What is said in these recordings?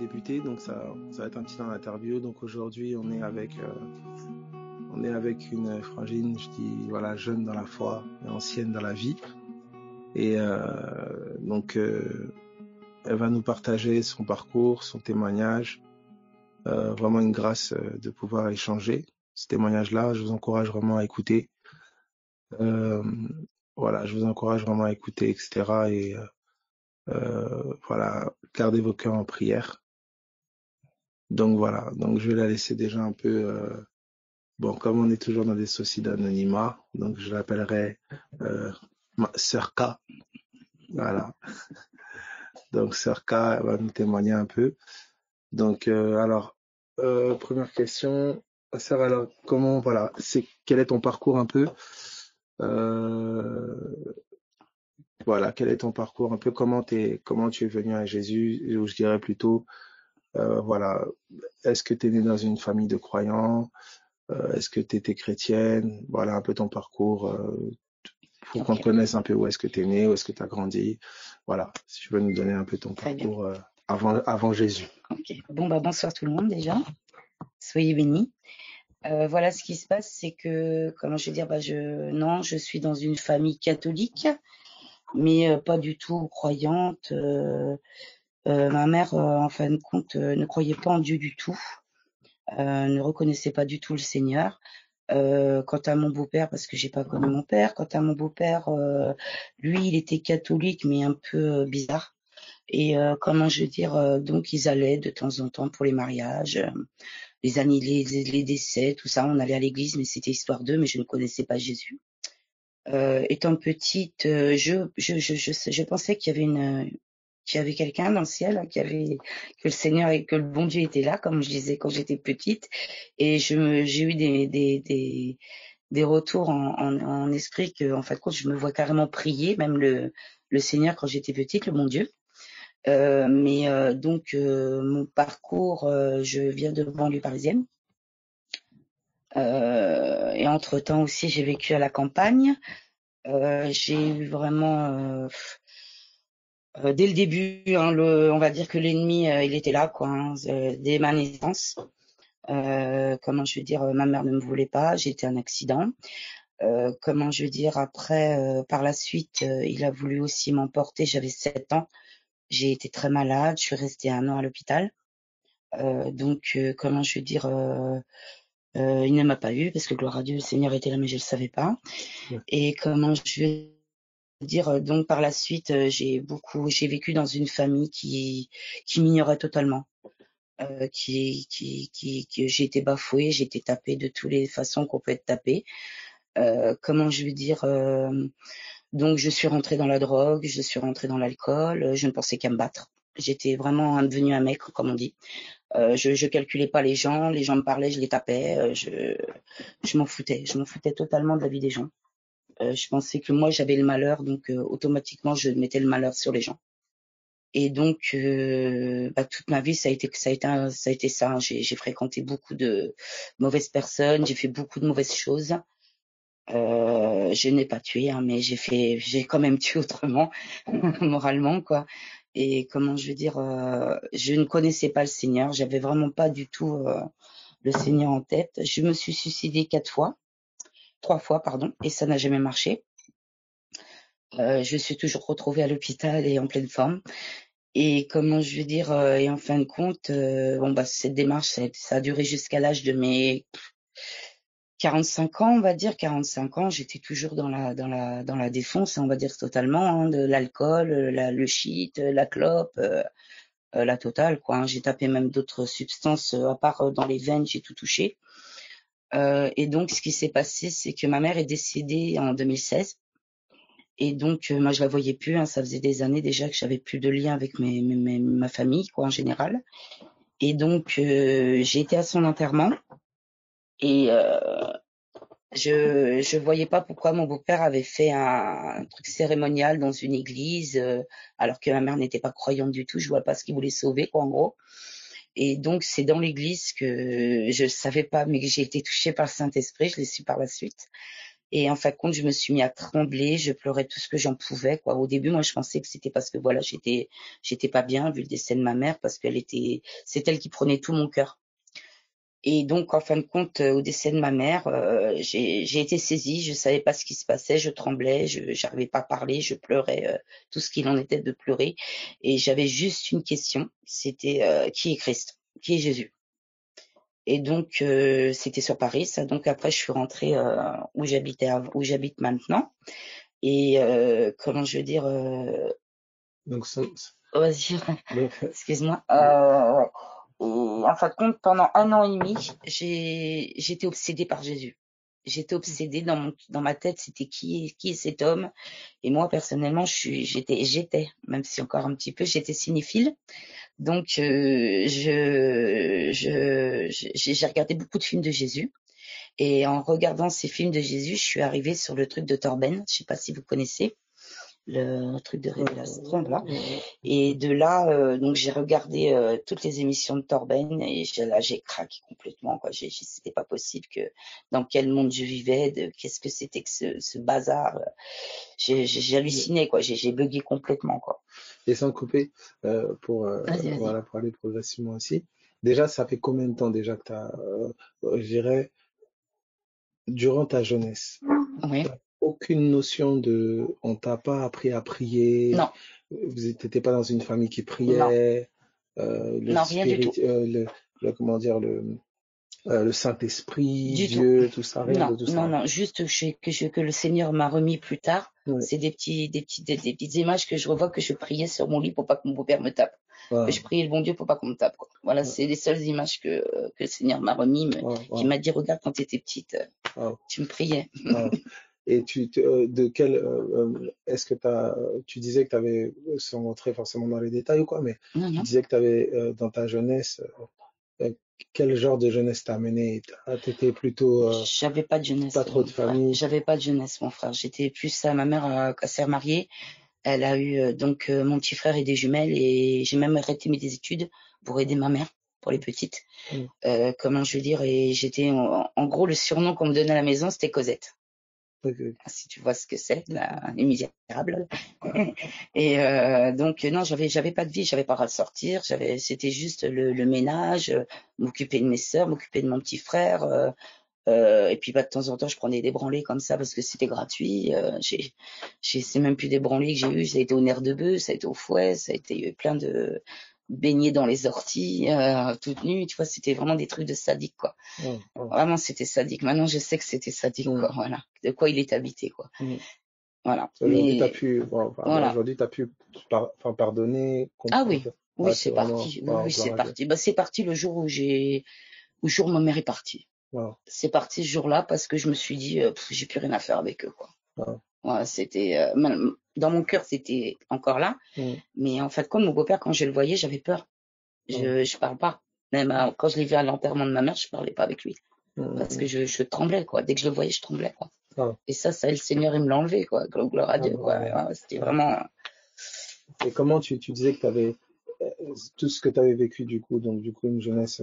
débuter, donc ça va être un petit temps d'interview. Donc aujourd'hui, on est avec une frangine, je dis voilà, jeune dans la foi et ancienne dans la vie. Et elle va nous partager son parcours, son témoignage. Vraiment une grâce de pouvoir échanger. Ce témoignage-là, je vous encourage vraiment à écouter. Voilà, je vous encourage vraiment à écouter, etc. Et voilà, gardez vos cœurs en prière. Donc voilà, donc je vais la laisser déjà un peu. Bon, comme on est toujours dans des soucis d'anonymat, donc je l'appellerai Sœur K. Voilà. Donc Sœur K elle va nous témoigner un peu. Donc première question, Sœur, alors quel est ton parcours un peu? Voilà, quel est ton parcours un peu? Comment tu es venu à Jésus? Ou je dirais plutôt, voilà, est-ce que tu es né dans une famille de croyants? Est-ce que tu étais chrétienne? Voilà un peu ton parcours, pour qu'on te connaisse un peu où est-ce que tu es né, où est-ce que tu as grandi. Voilà, si tu veux nous donner un peu ton parcours avant Jésus. Ok. Bon, bonsoir tout le monde déjà. Soyez bénis. Voilà, ce qui se passe, c'est que, comment je vais dire, je suis dans une famille catholique, mais pas du tout croyante. Ma mère, en fin de compte, ne croyait pas en Dieu du tout, ne reconnaissait pas du tout le Seigneur. Quant à mon beau-père, parce que j'ai pas connu mon père, quant à mon beau-père, lui, il était catholique, mais un peu bizarre. Et comment je veux dire, donc ils allaient de temps en temps pour les mariages, les décès, tout ça, on allait à l'église, mais c'était histoire d'eux, mais je ne connaissais pas Jésus. Étant petite, je pensais qu'il y avait quelqu'un dans le ciel, hein, que le Seigneur et que le bon Dieu était là, comme je disais quand j'étais petite, et j'ai eu des retours en esprit que, en fin de compte, je me vois carrément prier, même le Seigneur quand j'étais petite, le bon Dieu. Mon parcours, je viens de banlieue parisienne. Et entre-temps aussi, j'ai vécu à la campagne. J'ai eu vraiment, dès le début, hein, on va dire que l'ennemi, il était là, quoi, hein, dès ma naissance. Comment je veux dire, ma mère ne me voulait pas, j'ai été un accident. Comment je veux dire, après, par la suite, il a voulu aussi m'emporter, j'avais 7 ans. J'ai été très malade, je suis restée 1 an à l'hôpital. Comment je veux dire, il ne m'a pas eu parce que gloire à Dieu, le Seigneur était là, mais je le savais pas. Ouais. Et comment je vais dire, donc par la suite, j'ai vécu dans une famille qui m'ignorait totalement, que j'ai été bafouée, j'ai été tapée de toutes les façons qu'on peut être tapée. Comment je veux dire, donc je suis rentrée dans la drogue, je suis rentrée dans l'alcool, je ne pensais qu'à me battre. J'étais vraiment devenue un mec, comme on dit. Je calculais pas les gens me parlaient, je les tapais, je m'en foutais totalement de la vie des gens. Je pensais que moi j'avais le malheur, donc automatiquement je mettais le malheur sur les gens. Et donc toute ma vie ça a été ça. Hein. J'ai fréquenté beaucoup de mauvaises personnes, j'ai fait beaucoup de mauvaises choses. Je n'ai pas tué, hein, mais j'ai quand même tué autrement, moralement, quoi. Et comment je veux dire, je ne connaissais pas le Seigneur, j'avais vraiment pas du tout le Seigneur en tête. Je me suis suicidée 3 fois, pardon, et ça n'a jamais marché. Je suis toujours retrouvée à l'hôpital et en pleine forme. Et comment je veux dire, et en fin de compte, cette démarche, ça a duré jusqu'à l'âge de mes 45 ans, on va dire. 45 ans, j'étais toujours dans la défonce, on va dire totalement, hein, de l'alcool, le shit, la clope, la totale, quoi. Hein. J'ai tapé même d'autres substances, à part dans les veines, j'ai tout touché. Et donc, ce qui s'est passé, c'est que ma mère est décédée en 2016. Et donc, moi, je la voyais plus. Hein, ça faisait des années déjà que j'avais plus de lien avec ma famille, quoi, en général. Et donc, j'ai été à son enterrement. Et je voyais pas pourquoi mon beau-père avait fait un truc cérémonial dans une église, alors que ma mère n'était pas croyante du tout. Je vois pas ce qu'il voulait sauver, quoi, en gros. Et donc, c'est dans l'église que je savais pas, mais que j'ai été touchée par le Saint-Esprit. Je l'ai su par la suite. Et en fin de compte, je me suis mis à trembler, je pleurais tout ce que j'en pouvais, quoi. Au début, moi, je pensais que c'était parce que voilà, j'étais pas bien vu le décès de ma mère, parce c'est elle qui prenait tout mon cœur. Et donc, en fin de compte, au décès de ma mère, j'ai été saisie, je savais pas ce qui se passait, je tremblais, j'arrivais pas à parler, je pleurais, tout ce qu'il en était de pleurer. Et j'avais juste une question, c'était qui est Christ? Qui est Jésus? Et donc, c'était sur Paris, ça. Donc après, je suis rentrée où j'habite maintenant. Et comment je veux dire, Donc, vas-y, donc, excuse-moi. Ouais. Et en fin de compte, pendant 1 an et demi, j'étais obsédée par Jésus. J'étais obsédée dans ma tête, c'était qui est cet homme? Et moi, personnellement, j'étais, même si encore un petit peu, j'étais cinéphile. Donc, j'ai regardé beaucoup de films de Jésus. Et en regardant ces films de Jésus, je suis arrivée sur le truc de Torben. Je sais pas si vous connaissez le truc de révélation, là. Et de là, donc j'ai regardé toutes les émissions de Torben et là j'ai craqué complètement, quoi. C'était pas possible que dans quel monde je vivais, qu'est-ce que c'était que ce bazar. J'ai halluciné, quoi. J'ai bugué complètement, quoi. et sans couper, Vas-y. voilà, pour aller progressivement aussi. Déjà, ça fait combien de temps déjà que tu as, je dirais, durant ta jeunesse, Oui. aucune notion on t'a pas appris à prier, Non. vous n'étiez pas dans une famille qui Non. priait, le Non, rien du tout. comment dire, le Saint-Esprit, Du tout. Dieu, tout ça, rien de tout ça. Non. Juste que le Seigneur m'a remis plus tard. Ouais. C'est des petites images que je revois, que je priais sur mon lit pour pas que mon beau-père me tape. Wow. Que je priais le bon Dieu pour pas qu'on me tape, quoi. Voilà, c'est les seules images que le Seigneur m'a remis, qui m'a dit, regarde, quand tu étais petite, tu me priais. Et est-ce que tu disais que tu avais, sans rentrer forcément dans les détails ou quoi, mais tu disais que tu avais, dans ta jeunesse, quel genre de jeunesse t'as mené? T'étais plutôt, J'avais pas de jeunesse. pas trop de famille. J'avais pas de jeunesse, mon frère. J'étais plus ça. Ma mère, quand s'est remariée, elle a eu donc mon petit frère et des jumelles, et j'ai même arrêté mes études pour aider ma mère pour les petites. Comment je veux dire, et j'étais en gros, le surnom qu'on me donnait à la maison, c'était Cosette. Okay. Si tu vois ce que c'est, les misérables. Et donc non, j'avais pas de vie, j'avais pas le droit de sortir, c'était juste le ménage, m'occuper de mes sœurs, m'occuper de mon petit frère. Et puis de temps en temps, je prenais des branlées comme ça parce que c'était gratuit. C'est même plus des branlées que j'ai eu, ça a été au nerf de bœuf, ça a été au fouet, ça a été plein de baignés dans les orties, toutes nues. Tu vois, c'était vraiment des trucs de sadique, quoi. Vraiment, c'était sadique. Maintenant, je sais que c'était sadique, quoi. Voilà, de quoi il est habité, quoi. Voilà. Aujourd'hui, t'as pu, voilà. aujourd'hui, t'as pu pardonner, comprendre. Ah oui, c'est parti. Oui, c'est parti. Bah, c'est parti le jour où ma mère est partie. Wow. C'est parti ce jour-là parce que je me suis dit, j'ai plus rien à faire avec eux, quoi. Wow. Voilà, c'était dans mon cœur, c'était encore là, mais en fait, comme mon beau-père, quand je le voyais, j'avais peur. Je parle pas. Même quand je l'ai vu à l'enterrement de ma mère, je parlais pas avec lui parce que je tremblais, quoi. Dès que je le voyais, je tremblais, quoi. Et ça, le Seigneur, il me l'a enlevé, quoi. Gloire à Dieu. C'était vraiment. Et comment tu disais que tu avais tout ce que tu avais vécu, du coup, donc du coup une jeunesse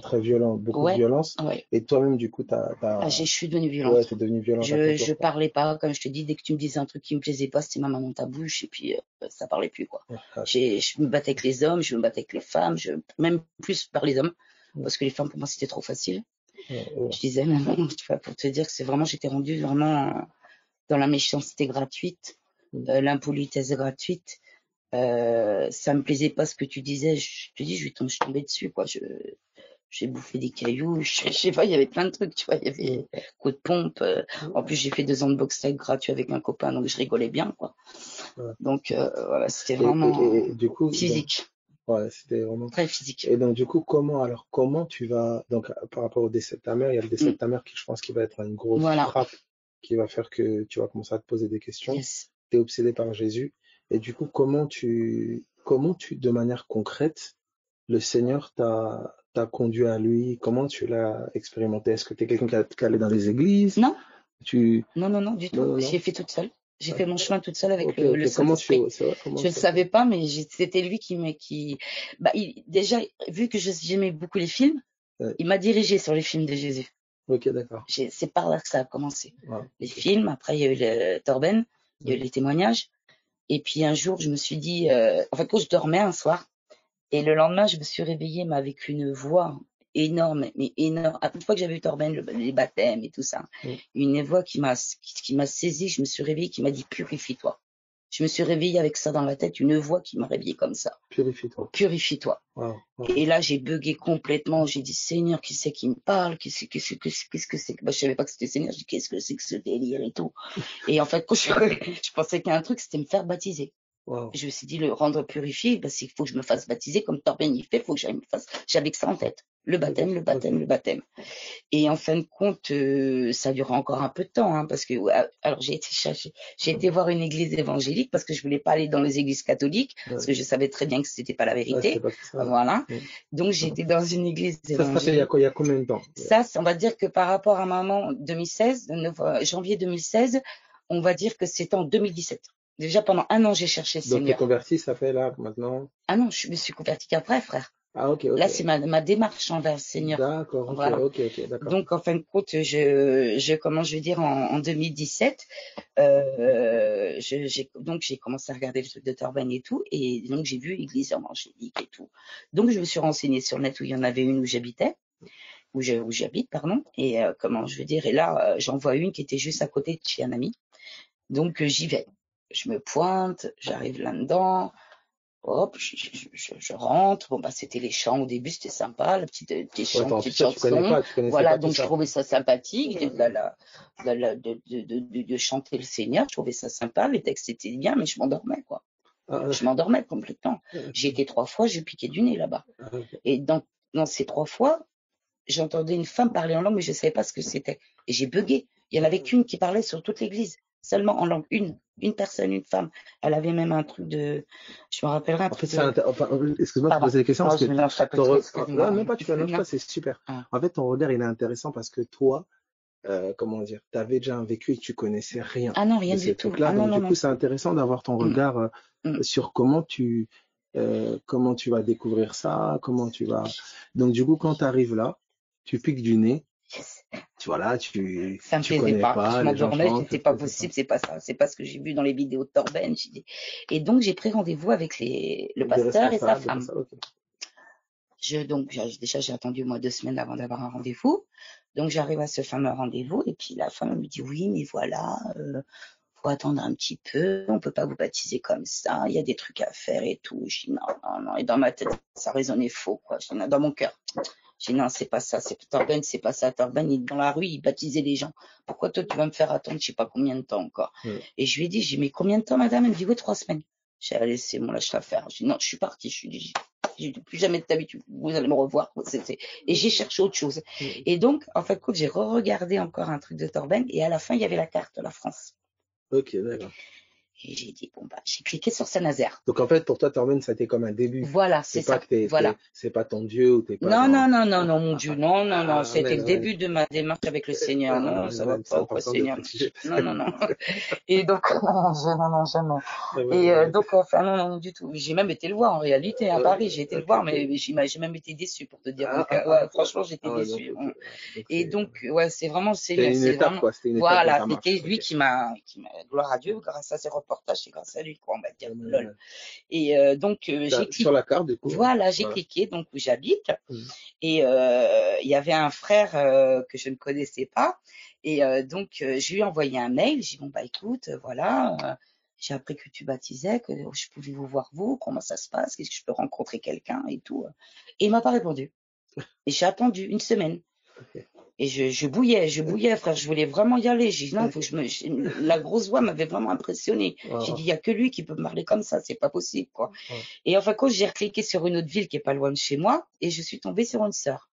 très violente, beaucoup de violence, et toi-même, du coup, je suis devenue violente. Ouais, t'es devenue violente. Je parlais pas, comme je te dis, dès que tu me disais un truc qui me plaisait pas, c'était ma main dans ta bouche, et puis ça parlait plus, quoi. Je me battais avec les hommes, je me battais avec les femmes, même plus par les hommes, parce que les femmes, pour moi, c'était trop facile. Je disais, mais non, tu vois, pour te dire que c'est vraiment, j'étais rendue vraiment dans la méchanceté gratuite, l'impolitesse gratuite. Ça me plaisait pas ce que tu disais, je te dis, je tombais dessus, quoi. J'ai bouffé des cailloux, je sais pas, il y avait plein de trucs, tu vois, il y avait coup de pompe. En plus, j'ai fait 2 ans de boxe tag gratuit avec un copain, donc je rigolais bien, quoi. Donc voilà, c'était vraiment et du coup, physique. Ouais, c'était vraiment très physique. Et donc du coup, comment tu vas, donc par rapport au décès de ta mère, il y a le décès de ta mère qui, je pense, qui va être une grosse frappe, qui va faire que tu vas commencer à te poser des questions. Tu es obsédé par Jésus, et du coup, comment de manière concrète, le Seigneur t'a conduit à lui, comment tu l'as expérimenté? Est-ce que tu es quelqu'un qui allait dans les églises? Non. Non, du tout. J'ai fait toute seule. J'ai fait mon chemin toute seule avec le Saint-Esprit. Je ne savais pas, mais c'était lui déjà, vu que j'aimais beaucoup les films, il m'a dirigé sur les films de Jésus. Ok, d'accord. C'est par là que ça a commencé. Wow. Les films, après il y a eu le Torben, il y a eu les témoignages. Et puis un jour, je me suis dit, quand je dormais un soir, et le lendemain, je me suis réveillée, mais avec une voix énorme, mais énorme. À chaque fois que j'avais eu Torben, les baptêmes et tout ça, une voix qui m'a saisie, je me suis réveillée, qui m'a dit purifie-toi. Je me suis réveillée avec ça dans la tête, une voix qui m'a réveillée comme ça. Purifie-toi. Purifie-toi. Wow. Et là, j'ai bugué complètement. J'ai dit, Seigneur, qui c'est qui me parle? Qu'est-ce que c'est? Bah, je savais pas que c'était Seigneur. Je dis, qu'est-ce que c'est que ce délire et tout? Et en fait, quand je pensais qu'il y a un truc, c'était me faire baptiser. Wow. Je me suis dit, le rendre purifié, parce qu'il faut que je me fasse baptiser comme Torben y fait, il faut que j'aille me fasse. J'avais que ça en tête. Le baptême, le baptême, le baptême. Et en fin de compte, ça durera encore un peu de temps, hein, parce que, alors j'ai été voir une église évangélique parce que je voulais pas aller dans les églises catholiques, parce que je savais très bien que c'était pas la vérité. Pas ça, voilà. Donc j'ai été dans une église évangélique. Ça, il y a combien de temps? Ça, on va dire que par rapport à maman 2016, janvier 2016, on va dire que c'était en 2017. Déjà pendant un an, j'ai cherché le Seigneur. Donc, tu es converti, ça fait là, maintenant? Ah non, je me suis converti qu'après, frère. Ah, ok. Là, c'est ma démarche envers le Seigneur. D'accord, voilà. ok, d'accord. Donc, en fin de compte, comment je vais dire, en 2017, j'ai commencé à regarder le truc de Torben et tout, et donc j'ai vu l'église évangélique et tout. Donc, je me suis renseignée sur le net où il y en avait une où j'habitais, où j'habite, pardon, et comment je veux dire, et là, j'en vois une qui était juste à côté de chez un ami. Donc, j'y vais. Je me pointe, j'arrive là-dedans. Hop, je rentre. Bon, c'était les chants au début, c'était sympa, la petite chanson. Voilà, donc je trouvais ça sympathique de chanter le Seigneur. Je trouvais ça sympa. Les textes étaient bien, mais je m'endormais, quoi. Je m'endormais complètement. J'ai été 3 fois, j'ai piqué du nez là-bas. Et dans ces 3 fois, j'entendais une femme parler en langue, mais je ne savais pas ce que c'était. Et j'ai bugué. Il y en avait qu'une qui parlait sur toute l'église. Seulement en langue, une personne, une femme. Elle avait même un truc de, je me rappellerai un truc excuse-moi de poser des questions parce que non, même pas, tu mélanges pas, c'est super. En fait, ton regard, il est intéressant parce que toi, comment dire, tu avais déjà un vécu et tu connaissais rien. Ah non, rien du tout. Donc, du coup, c'est intéressant d'avoir ton regard sur comment tu vas découvrir ça, comment tu vas. Donc, du coup, quand tu arrives là, tu piques du nez. Yes. Ça me plaisait pas. Je m'endormais, c'est pas possible, c'est pas ça, c'est pas ce que j'ai vu dans les vidéos de Torben. Et donc j'ai pris rendez-vous avec le pasteur et sa femme. Donc déjà j'ai attendu 2 semaines avant d'avoir un rendez-vous. Donc j'arrive à ce fameux rendez-vous et puis la femme me dit oui mais voilà, faut attendre un petit peu, on peut pas vous baptiser comme ça, il y a des trucs à faire et tout. Je dis non. Et dans ma tête ça résonnait faux quoi. Je dis dans mon cœur. J'ai dit non, c'est pas ça, c'est Torben, c'est pas ça. Torben, dans la rue, il baptisait les gens. Pourquoi toi, tu vas me faire attendre, je sais pas combien de temps encore. Et je lui ai dit, mais combien de temps, madame? Elle me dit, oui, 3 semaines. J'ai dit, allez, c'est bon, lâche l'affaire. Je dis, non, je suis partie. J'ai dit, plus jamais de ta vie, vous allez me revoir. Et j'ai cherché autre chose. Et donc, en fait, j'ai re-regardé encore un truc de Torben, et à la fin, il y avait la carte de la France. Ok, d'accord. Et j'ai dit, j'ai cliqué sur Saint-Nazaire. Donc, en fait, pour toi, Torben, ça a été comme un début. Voilà, c'est ça. C'est pas ton Dieu ou t'es pas. Non, mon Dieu. Non. C'était le début de ma démarche avec le Seigneur. Non, ça va pas, quoi, Seigneur. Non. Et donc, non, jamais. Et donc, enfin, non, du tout. J'ai même été le voir, en réalité, à Paris. J'ai été le voir, mais j'ai même été déçu, pour te dire. Donc, franchement, j'étais déçu. Et donc, c'est vraiment le Seigneur. C'était une étape, quoi. Voilà, c'était lui qui m'a, gloire à Dieu, grâce à ses reportages, c'est grâce à lui, quoi, on va dire. Lol. Et donc, j'ai cliqué. Sur la carte, du coup. Voilà, j'ai cliqué, donc où j'habite. Et il y avait un frère que je ne connaissais pas. Et donc, je lui ai envoyé un mail. J'ai dit, écoute, voilà, j'ai appris que tu baptisais, que je pouvais vous voir, comment ça se passe, qu'est-ce que je peux rencontrer quelqu'un et tout. Et il m'a pas répondu. Et j'ai attendu 1 semaine. Et je bouillais, frère. Je voulais vraiment y aller. J'ai dit non, faut que la grosse voix m'avait vraiment impressionné. J'ai dit, il y a que lui qui peut me parler comme ça, c'est pas possible, quoi. Et enfin, quand j'ai recliqué sur une autre ville qui est pas loin de chez moi, et je suis tombée sur une sœur.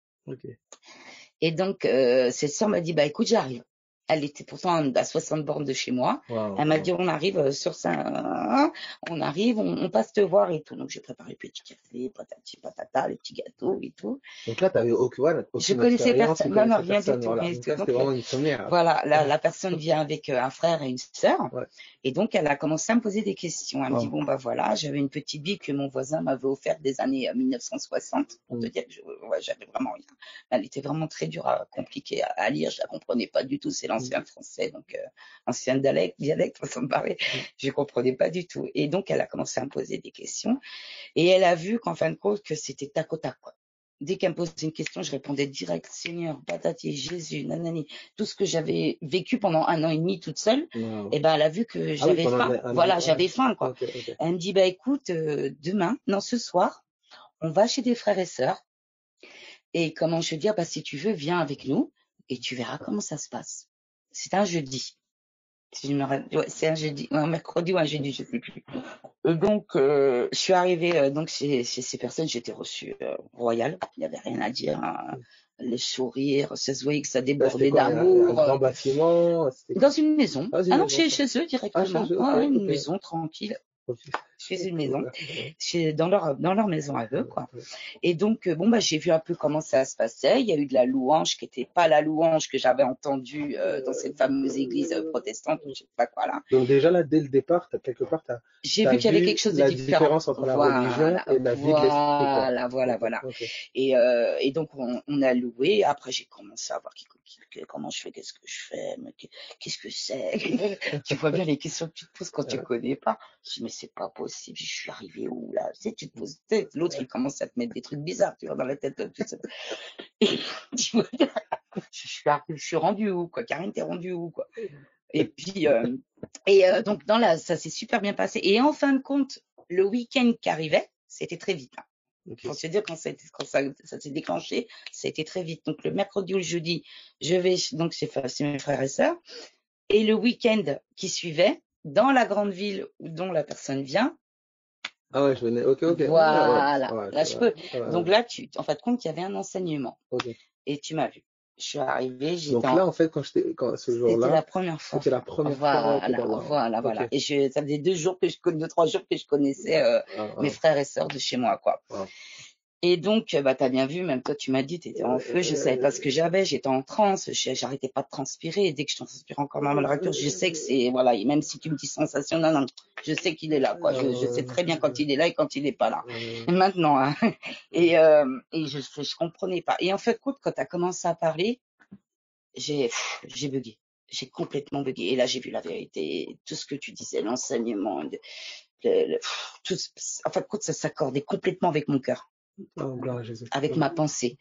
Et donc, cette sœur m'a dit, écoute, j'arrive. Elle était pourtant à 60 bornes de chez moi. Wow, Elle m'a wow. dit, on arrive sur Saint, on arrive, on passe te voir et tout. Donc, j'ai préparé le petit café, patati patata, les petits gâteaux et tout. Donc là, tu n'avais Je aucune connaissais expérience, tu personne. Non, non, connaissais rien du personne. tout, Voilà. rien du Donc tout. là, Donc, c'était vraiment une première. voilà, la personne vient avec un frère et une sœur. Ouais. Et donc, elle a commencé à me poser des questions. Elle me dit, Wow. bon, bah voilà, j'avais une petite Bible que mon voisin m'avait offerte des années 1960, pour te dire que j'avais vraiment rien. Elle était vraiment très dure, compliquée à lire. Je la comprenais pas du tout. C'est l'ancien français, donc ancien dialecte, façon de parler. Je comprenais pas du tout. Et donc, elle a commencé à me poser des questions. Et elle a vu qu'en fin de compte, que c'était tac au tac, quoi. Dès qu'elle me posait une question, je répondais direct, Seigneur, patati, Jésus, nanani, tout ce que j'avais vécu pendant 1 an et demi toute seule. Wow. Et ben, elle a vu que j'avais faim. Voilà, j'avais faim, quoi. Okay. Elle me dit, bah écoute, ce soir, on va chez des frères et sœurs. Et comment je veux dire, bah si tu veux, viens avec nous et tu verras comment ça se passe. C'est un jeudi. C'est un jeudi, un mercredi ou un jeudi, je sais plus. Donc, je suis arrivée donc chez ces personnes, j'étais reçue royale, il n'y avait rien à dire, hein. Les sourires, ça se voyait que ça débordait d'amour. Un grand bâtiment. Dans une maison. Ah, Non, chez eux directement. Chez eux, okay, Une maison tranquille. Chez une maison, dans leur maison à eux, quoi. Et donc, bon, bah, j'ai vu un peu comment ça se passait. Il y a eu de la louange qui n'était pas la louange que j'avais entendue dans cette fameuse église protestante, je sais pas quoi là. Donc déjà là, dès le départ, j'ai vu qu'il y avait quelque chose de différent. La différence entre la religion et la vie de l'esprit. Voilà. Okay. Et donc, on a loué. Après, j'ai commencé à voir comment je fais, qu'est-ce que je fais, mais qu'est-ce que c'est. Tu vois bien les questions que tu te poses quand tu connais pas. Je dis, mais c'est pas possible, je suis arrivé où là? Tu sais, tu te poses, l'autre il commence à te mettre des trucs bizarres, tu vois, dans la tête. Tout ça. Et tu vois, je suis rendu où, quoi? Karine, t'es rendu où, quoi? Et puis, donc, ça s'est super bien passé. Et en fin de compte, le week-end qui arrivait, c'était très vite. Hein. Okay. Faut se dire quand ça s'est déclenché, ça a été très vite. Donc, le mercredi ou le jeudi, je vais donc chez mes frères et sœurs. Et le week-end qui suivait, dans la grande ville dont la personne vient. Ah ouais, je venais. Ok. Voilà. Ouais, là, je peux. Donc là, en fin de compte, il y avait un enseignement. Okay. Et tu m'as vu. Je suis arrivée, donc là, en fait, ce jour-là, c'était la première fois. C'était la première fois. Voilà. Et ça faisait 2-3 jours que je connaissais mes frères et sœurs de chez moi, quoi. Wow. Et donc, bah, t'as bien vu, même toi, tu m'as dit, t'étais en feu, je savais pas ce que j'étais en transe, j'arrêtais pas de transpirer, et dès que je transpire encore ma maladière, je sais que c'est, voilà, et même si tu me dis sensation, non, je sais qu'il est là, quoi, je sais très bien quand il est là et quand il est pas là. Et maintenant, hein, et je comprenais pas. Et en fait, quand t'as commencé à parler, j'ai bugué. J'ai complètement bugué. Et là, j'ai vu la vérité, tout ce que tu disais, l'enseignement, tout, en fait, ça s'accordait complètement avec mon cœur. Oh, gloire à Jésus. Avec ma pensée.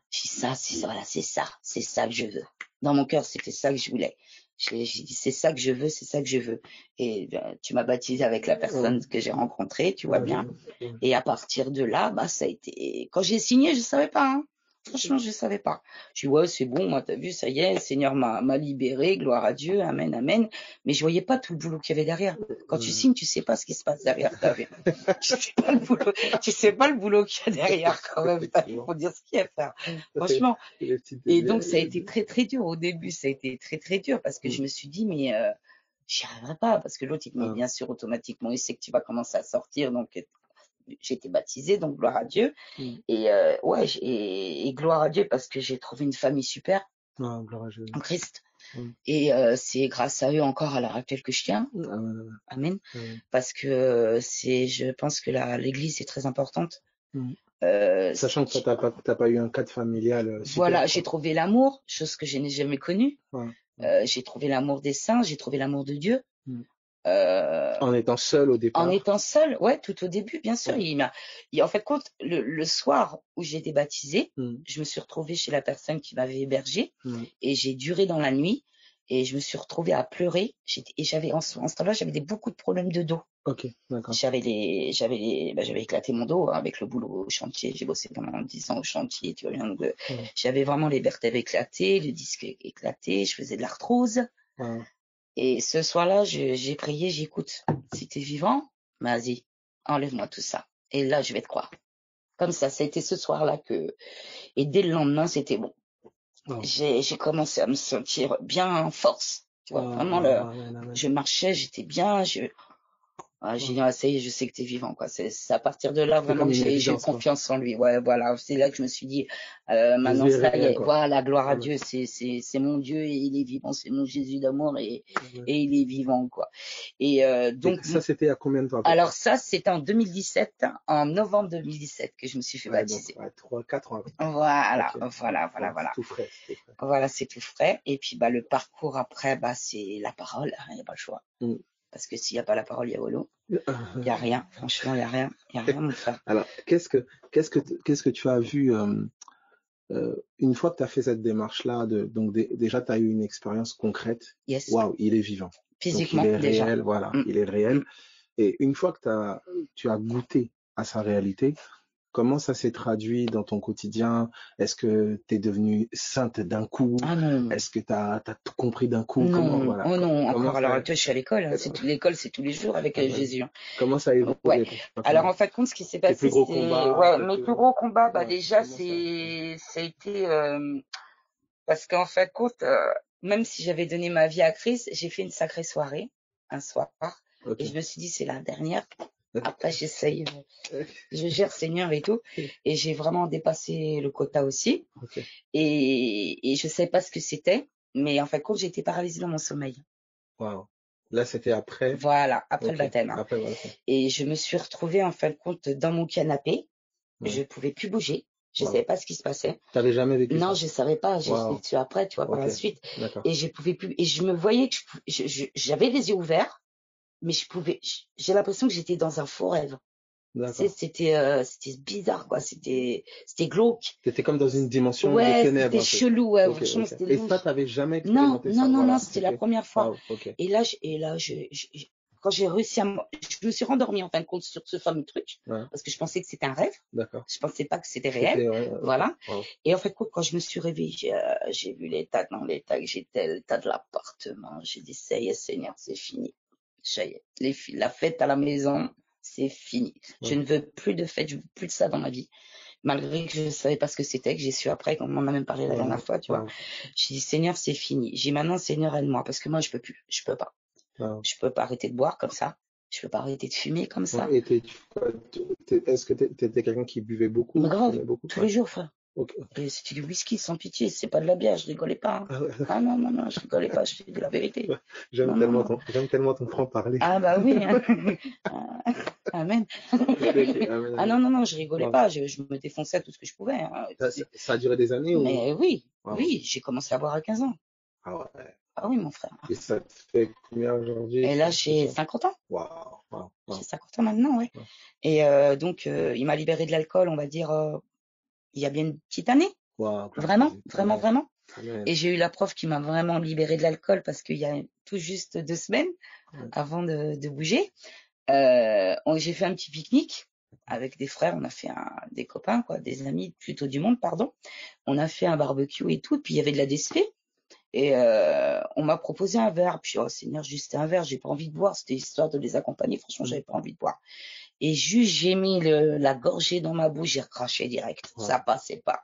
J'ai dit c'est ça que je veux. Dans mon cœur, c'était ça que je voulais. J'ai dit c'est ça que je veux. Et tu m'as baptisé avec la personne que j'ai rencontrée, tu vois bien. Et à partir de là, bah ça a été. Quand j'ai signé, je savais pas. Hein. Franchement, je savais pas. Je dis ouais, c'est bon, moi t'as vu, ça y est, le Seigneur m'a libéré, gloire à Dieu, amen, amen. Mais je voyais pas tout le boulot qu'il y avait derrière. Quand tu signes, tu sais pas ce qui se passe derrière. Tu sais pas le boulot qu'il y a derrière quand même. Faut dire ce qu'il y a à faire. Franchement. Et donc ça a été très très dur au début. Ça a été très très dur parce que je me suis dit mais j'y arriverai pas parce que l'autre il te met bien sûr automatiquement, il sait que tu vas commencer à sortir donc. J'ai été baptisée, donc gloire à Dieu. Et gloire à Dieu parce que j'ai trouvé une famille super gloire à Dieu. en Christ. Et c'est grâce à eux encore à l'heure actuelle que je tiens. Amen. Parce que je pense que l'église est très importante. Sachant que t'as pas eu un cadre familial super. Voilà, j'ai trouvé l'amour, chose que je n'ai jamais connue. J'ai trouvé l'amour des saints, j'ai trouvé l'amour de Dieu. En étant seul au départ. En étant seul, ouais, tout au début, bien sûr. En fait, le soir où j'ai été baptisée, je me suis retrouvée chez la personne qui m'avait hébergée et j'ai duré dans la nuit et je me suis retrouvée à pleurer. Et j'avais en ce temps-là, j'avais beaucoup de problèmes de dos. Ok, d'accord. J'avais éclaté mon dos avec le boulot au chantier. J'ai bossé pendant 10 ans au chantier, tu vois bien. Donc, j'avais vraiment les vertèbres éclatées, le disque éclaté, je faisais de l'arthrose. Et ce soir-là, j'ai prié, j'écoute. Si t'es vivant, vas-y, enlève-moi tout ça. Et là, je vais te croire. Comme ça a été ce soir-là et dès le lendemain, c'était bon. Wow. j'ai commencé à me sentir bien en force. Tu vois, vraiment, Amen, amen. je marchais, j'étais bien. J'ai dit, ah, ça y est, je sais que t'es vivant, quoi. C'est à partir de là, C'est vraiment, comme que une j'ai eu évidence, quoi. confiance en lui. Ouais, voilà. C'est là que je me suis dit, maintenant, Jésus est ça y réel, est. quoi. Voilà, gloire à Amen. Dieu. C'est mon Dieu et il est vivant. C'est mon Jésus d'amour et Amen. il est vivant, quoi. Et Et donc, ça, c'était à combien de temps à peu alors près? ça, c'était en 2017, en novembre 2017 que je me suis fait Ouais, donc, baptiser. 3, 4 ans à peu près. Voilà, Ok. voilà. C'est tout frais, c'est tout frais. Voilà, c'est tout frais. Et puis, le parcours après, c'est la parole. Il n'y a pas le choix. Mm. Parce que s'il n'y a pas la parole, il y a Holo. Il n'y a rien. Franchement, il n'y a rien. Il n'y a rien, mon frère. Alors, qu'est-ce que tu as vu une fois que tu as fait cette démarche-là, donc déjà, tu as eu une expérience concrète. Yes. Waouh, il est vivant. Physiquement, donc, il est déjà. réel, voilà, il est réel. Et une fois que tu as goûté à sa réalité, comment ça s'est traduit dans ton quotidien? Est-ce que tu es devenue sainte d'un coup? Ah non. Est-ce que tu as tout compris d'un coup? Non, Comment, voilà, oh non, comment encore à l'heure ça, actuelle, je suis à l'école. Hein. L'école, c'est tous les jours avec Jésus. Hein. comment ça a évolué Ouais. pour toi? Alors, en fait, compte, ce qui s'est Tes passé, plus gros c'est... combats? Ouais, mes plus gros combats, Ouais, déjà, comment ça a été... parce qu'en fait, compte, même si j'avais donné ma vie à Christ, j'ai fait une sacrée soirée, un soir. Ok. Et je me suis dit, c'est la dernière. Après, j'essaye, je gère Seigneur et tout. Et j'ai vraiment dépassé le quota aussi. Ok. Et je savais pas ce que c'était. Mais en fait, compte, j'ai été paralysée dans mon sommeil. Wow. Là, c'était après. Voilà, après Ok. le baptême. Hein. Après le baptême. Et je me suis retrouvée, en fin de compte, dans mon canapé. Ouais. Je pouvais plus bouger. Je Wow. savais pas ce qui se passait. T'avais jamais vécu ça? Non, je savais pas. J'ai Wow. su après, tu vois, par la suite. D'accord. Et je pouvais plus. Et je me voyais que j'avais les yeux ouverts, mais j'ai l'impression que j'étais dans un faux rêve. D'accord. C'était bizarre, quoi. C'était glauque. T'étais comme dans une dimension de Ouais, ténèbres. c'était chelou, ouais. Ok, Franchement, ok. c'était Et louche. ça, t'avais jamais Non, expérimenté non, ça? non, Voilà. non, c'était la première fois. Wow. Ok. Et là, quand j'ai réussi je me suis rendormie en fin de compte sur ce fameux truc, Ouais. parce que je pensais que c'était un rêve. D'accord. Je pensais pas que c'était réel. Ouais, ok. Voilà. Wow. Et en fait, quand je me suis réveillée, j'ai vu l'état que j'étais, l'état de l'appartement. J'ai dit, ça y est, Seigneur, c'est fini. Ça y est, la fête à la maison, c'est fini. Ouais. Je ne veux plus de fête, je veux plus de ça dans ma vie. Malgré que je ne savais pas ce que c'était, que j'ai su après, comme on en a même parlé la dernière fois, tu vois. J'ai dit, Seigneur, c'est fini. J'ai dit, maintenant, Seigneur, aide-moi, parce que moi, je peux plus. Je peux pas. Je peux pas arrêter de boire comme ça. Je peux pas arrêter de fumer comme ça. Et est-ce que t'étais quelqu'un qui buvait beaucoup? Mais grave, beaucoup, tous les jours, frère. Ok. Et c'était du whisky sans pitié, c'est pas de la bière, je rigolais pas. Hein. Ah non, non, non, je rigolais pas, je te dis la vérité. J'aime tellement ton franc-parler. Ah bah oui. Hein. Amen. Amen. Ah non, non, non, je rigolais pas, je me défonçais tout ce que je pouvais. Hein. Ça a duré des années Mais oui, wow. Oui, j'ai commencé à boire à 15 ans. Ah ouais. Ah oui, mon frère. Et ça te fait combien aujourd'hui? Et là, j'ai 50 ans. Wow. J'ai 50 ans maintenant, ouais. Wow. Et donc, il m'a libéré de l'alcool, on va dire, il y a bien une petite année. Wow, vraiment. Amen. Et j'ai eu la prof qui m'a vraiment libéré de l'alcool parce qu'il y a tout juste 2 semaines avant de bouger. J'ai fait un petit pique-nique avec des frères, on a fait des copains, quoi, des amis plutôt du monde, pardon. On a fait un barbecue et tout, et puis il y avait de la DSP. Et on m'a proposé un verre. Puis, oh Seigneur, juste un verre, j'ai pas envie de boire. C'était histoire de les accompagner. Franchement, j'avais pas envie de boire. Et juste, j'ai mis la gorgée dans ma bouche, j'ai recraché direct. Wow. Ça passait pas.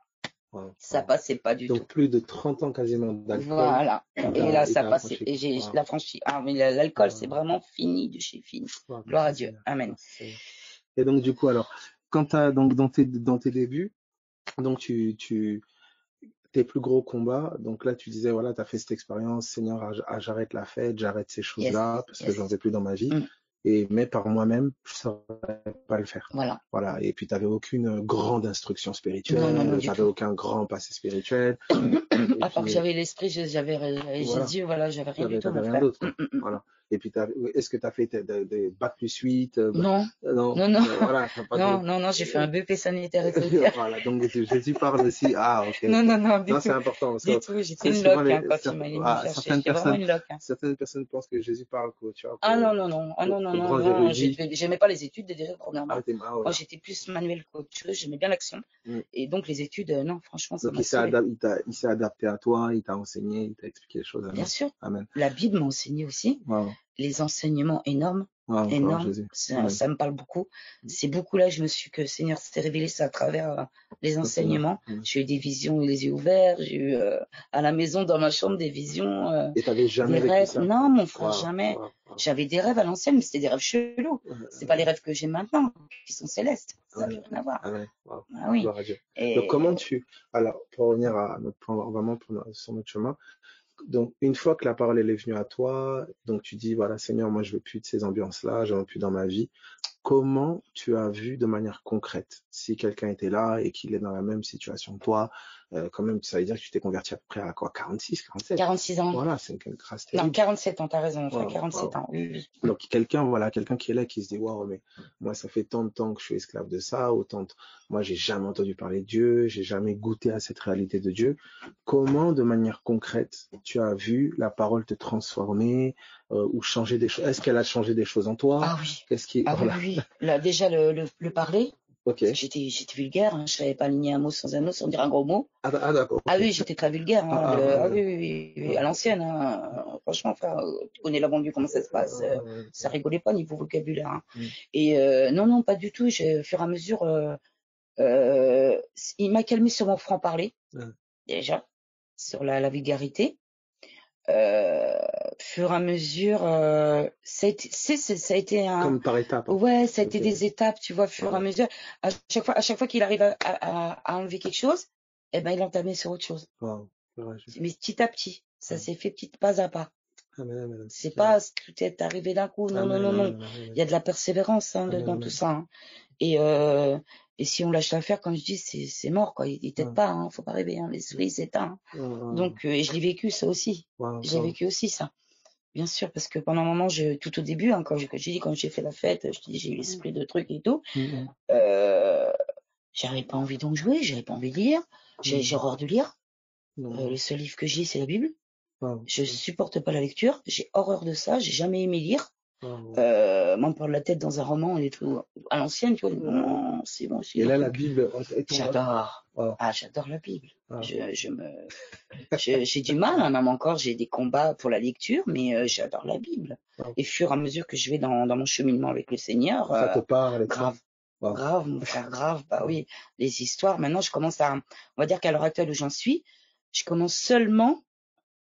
Ça passait pas du tout. Donc, plus de 30 ans quasiment d'alcool. Voilà. Et là, ça passait. Et j'ai la franchi. Ah, mais l'alcool, c'est vraiment fini de chez fini. Gloire à Dieu. Amen. Et donc, du coup, alors, quand donc, dans tes débuts, donc, tes plus gros combats, donc là, tu disais, voilà, tu as fait cette expérience, Seigneur, j'arrête la fête, j'arrête ces choses-là, parce que j'en veux plus dans ma vie. Mais par moi-même, je ne saurais pas le faire. Voilà. Et puis, tu n'avais aucune grande instruction spirituelle, tu n'avais aucun grand passé spirituel. À part que j'avais l'esprit, j'avais Jésus, voilà, j'avais rien du tout, mon frère. Voilà. Et puis, est-ce que tu as fait des bac plus 8? Non. Voilà, non, j'ai fait un BP sanitaire et tout. Voilà, donc Jésus parle aussi. Ah, ok. Non, du tout. C'est important. Parce du tout, j'étais une loque quand il m'a cherché. J'étais vraiment une loque. Certaines personnes pensent que Jésus parle, tu vois. Ah non. J'aimais pas les études déjà, premièrement. Moi, j'étais plus manuel qu'autre chose, j'aimais bien l'action. Et donc, les études, non, franchement, ça m'a saoulé. Il s'est adapté à toi, il t'a enseigné, il t'a expliqué les choses. Bien sûr. Amen. La Bible m'a enseigné aussi. Wow. les enseignements énormes, Gloire énormes. Jésus. Ça me parle beaucoup. C'est beaucoup là, que le Seigneur s'est révélé ça à travers les enseignements. J'ai eu des visions, les yeux ouverts. J'ai eu à la maison, dans ma chambre, des visions, Et t'avais jamais des vécu rêves. ça? Non, mon frère, jamais. J'avais des rêves à l'ancienne, mais c'était des rêves chelous. C'est pas les rêves que j'ai maintenant, qui sont célestes. Ça n'a rien à voir. Ah oui. Gloire à Dieu. Et Donc comment alors pour revenir à notre point, vraiment sur notre chemin, donc une fois que la parole elle est venue à toi, donc tu dis voilà Seigneur, moi je veux plus de ces ambiances-là, j'en veux plus dans ma vie. Comment tu as vu de manière concrète si quelqu'un était là et qu'il est dans la même situation que toi, quand même, ça veut dire que tu t'es converti à peu près à quoi, 46, 47? 46 ans. Voilà, c'est une grâce Non, terrible. 47 ans, t'as raison, Wow, 47 ans, oui. Donc quelqu'un qui est là, qui se dit waouh, mais moi ça fait tant de temps que je suis esclave de ça, moi j'ai jamais entendu parler de Dieu, j'ai jamais goûté à cette réalité de Dieu. Comment de manière concrète tu as vu la parole te transformer ou changer des choses? Est-ce qu'elle a changé des choses en toi? Ah oui. Qu'est-ce qui voilà. Oui. Là, déjà le parler. Ok. J'étais vulgaire, hein, je savais pas aligner un mot sans dire un gros mot. D'accord. Ah oui, j'étais très vulgaire, hein, oui, à l'ancienne, hein. Franchement, frère, tu connais la banlieue, comment ça se passe, ça rigolait pas niveau vocabulaire, hein. Et non, pas du tout. Au fur et à mesure, il m'a calmé sur mon franc-parler, déjà, sur la vulgarité. Fur et à mesure, ça a été un. Comme par étapes. Ouais, ça a été des étapes, tu vois, fur et à mesure. À chaque fois qu'il arrive à enlever quelque chose, eh ben, il entamait sur autre chose. Mais petit à petit, ça s'est fait pas à pas. C'est pas tout est arrivé d'un coup. Non. Il y a de la persévérance, hein, dans tout ça, hein. Et si on lâche l'affaire, comme je dis, c'est mort, quoi. Il t'aide pas, hein. Faut pas rêver, hein. L'esprit s'éteint. Donc, et je l'ai vécu, ça aussi. J'ai vécu aussi ça. Bien sûr, parce que pendant un moment, tout au début, hein, quand j'ai fait la fête, je te dis, j'ai eu l'esprit de trucs et tout, j'avais pas envie d'en jouer, j'avais pas envie de lire, j'ai horreur de lire. Le seul livre que j'ai, c'est la Bible. Je supporte pas la lecture, j'ai horreur de ça, j'ai jamais aimé lire. M'en prendre la tête dans un roman et tout, à l'ancienne, tu vois, non, c'est bon. Et là, la Bible, j'adore. J'adore la Bible. J'ai du mal, hein, même encore, j'ai des combats pour la lecture, mais j'adore la Bible. Et fur et à mesure que je vais dans mon cheminement avec le Seigneur, ça te parle, grave. Grave, mon frère, grave. Bah oui, les histoires. Maintenant, on va dire qu'à l'heure actuelle où j'en suis, je commence seulement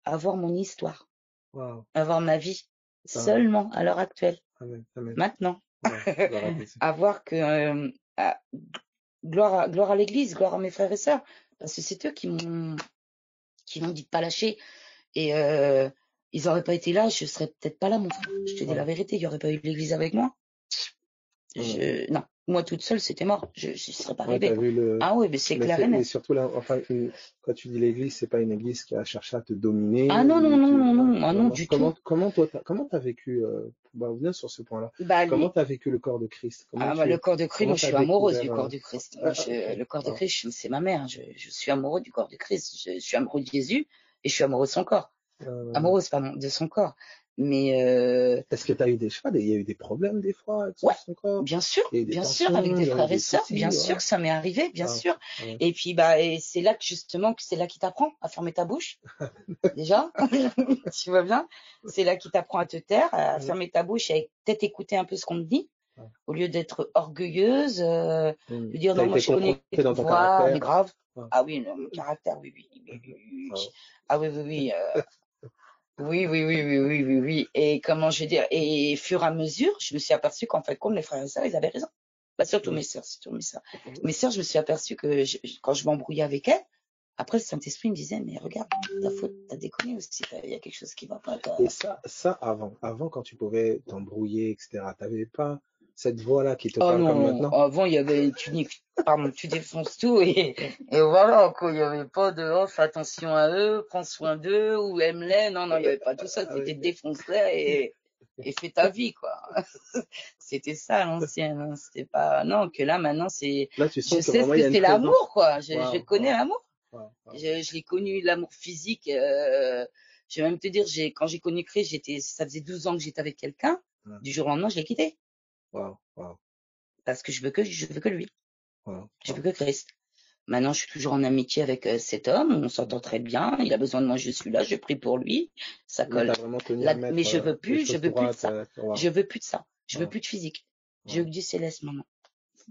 à avoir mon histoire, à avoir ma vie, seulement à l'heure actuelle. Amen. Maintenant, à voir que gloire à l'Église, gloire à mes frères et sœurs, parce que c'est eux qui m'ont dit de pas lâcher. Et ils auraient pas été là, je serais peut-être pas là, mon frère. Je te dis la vérité, il y aurait pas eu l'Église avec moi. Non, moi toute seule, c'était mort. Je serais pas arrivée. Ah oui, mais c'est clair et net. Mais surtout là, enfin, quand tu dis l'Église, c'est pas une Église qui a cherché à te dominer. Ah non, non, du tout. Comment t'as vécu, viens sur ce point-là. Comment t'as vécu le corps de Christ? Le corps de Christ, moi je suis amoureuse du corps du Christ. Le corps de Christ, c'est ma mère. Je suis amoureux du corps de Christ. Je suis amoureux de Jésus et je suis amoureux de son corps. Amoureuse, pardon, de son corps. Mais est-ce que tu as eu il y a eu des problèmes des fois avec son corps? Bien sûr, avec des frères et sœurs, bien sûr que ça m'est arrivé, bien sûr. Et puis et c'est là que justement c'est là qu'il t'apprend à fermer ta bouche. Déjà, tu vois bien, c'est là qu'il t'apprend à te taire, à fermer ta bouche et à peut-être écouter un peu ce qu'on te dit, au lieu d'être orgueilleuse, de dire non, moi je connais dans ton caractère. Mais grave. Ah oui, mon caractère, oui. Ah oui. Oui. Et comment je vais dire, et fur et à mesure, je me suis aperçue qu'en fait, les frères et sœurs, ils avaient raison. Surtout mes sœurs. Mes sœurs, je me suis aperçue que quand je m'embrouillais avec elles, après, le Saint-Esprit me disait, mais regarde, ta faute, t'as déconné aussi, il y a quelque chose qui va pas. Et ça, avant, quand tu pouvais t'embrouiller, etc., t'avais pas cette voix-là qui te parle comme maintenant? Avant, il y avait, tu défonces tout et voilà, quoi. Il y avait pas de, fais attention à eux, prends soin d'eux, ou aime-les. Non, il y avait pas tout ça. C'était défonce-les et fais ta vie, quoi. C'était ça, à l'ancienne, hein. C'était pas, non, que là, maintenant, c'est, là, je sais ce que c'est l'amour, quoi. Je connais l'amour. Je l'ai connu, l'amour physique, je vais même te dire, quand j'ai connu Christ, ça faisait 12 ans que j'étais avec quelqu'un. Du jour au lendemain, je l'ai quitté. Parce que je veux que lui. Je veux que Christ. Maintenant, je suis toujours en amitié avec cet homme. On s'entend très bien. Il a besoin de moi, je suis là. Je prie pour lui. Ça Là, colle. t'as vraiment tenu à Mais mettre les je choses veux plus de droites. ça. Wow. Je veux plus de ça. Je veux Wow. plus de physique. Je veux Wow. que du céleste maintenant.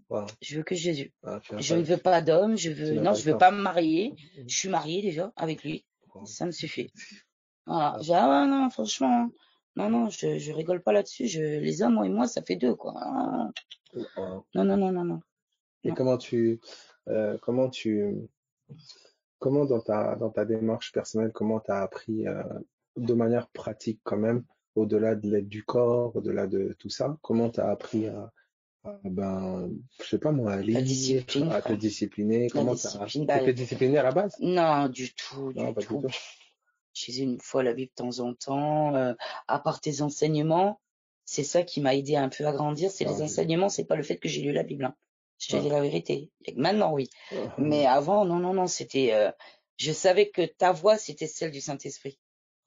Wow. Je veux que Jésus. Ah, Je ne veux pas d'homme. Non, pas je le veux temps. pas me marier. Je suis mariée déjà avec lui. Wow. Ça me suffit. Voilà. Ah. Ah non, franchement, non, je rigole pas là-dessus. Les hommes, moi et moi, ça fait deux, quoi. Wow. Non. Et comment dans ta démarche personnelle, comment tu as appris de manière pratique quand même, au-delà de l'aide du corps, au-delà de tout ça, comment tu as appris ben, je sais pas moi, à La lire, discipline, à te frère. discipliner, La comment discipline, t'étais discipliné à la base? non, du tout, Non, du pas du tout. tout. Je faisais une fois la Bible de temps en temps. À part tes enseignements, c'est ça qui m'a aidé un peu à grandir. C'est les enseignements, c'est pas le fait que j'ai lu la Bible, hein. Je te dis la vérité. Et maintenant, oui. Mais avant, non, c'était. Je savais que ta voix, c'était celle du Saint-Esprit.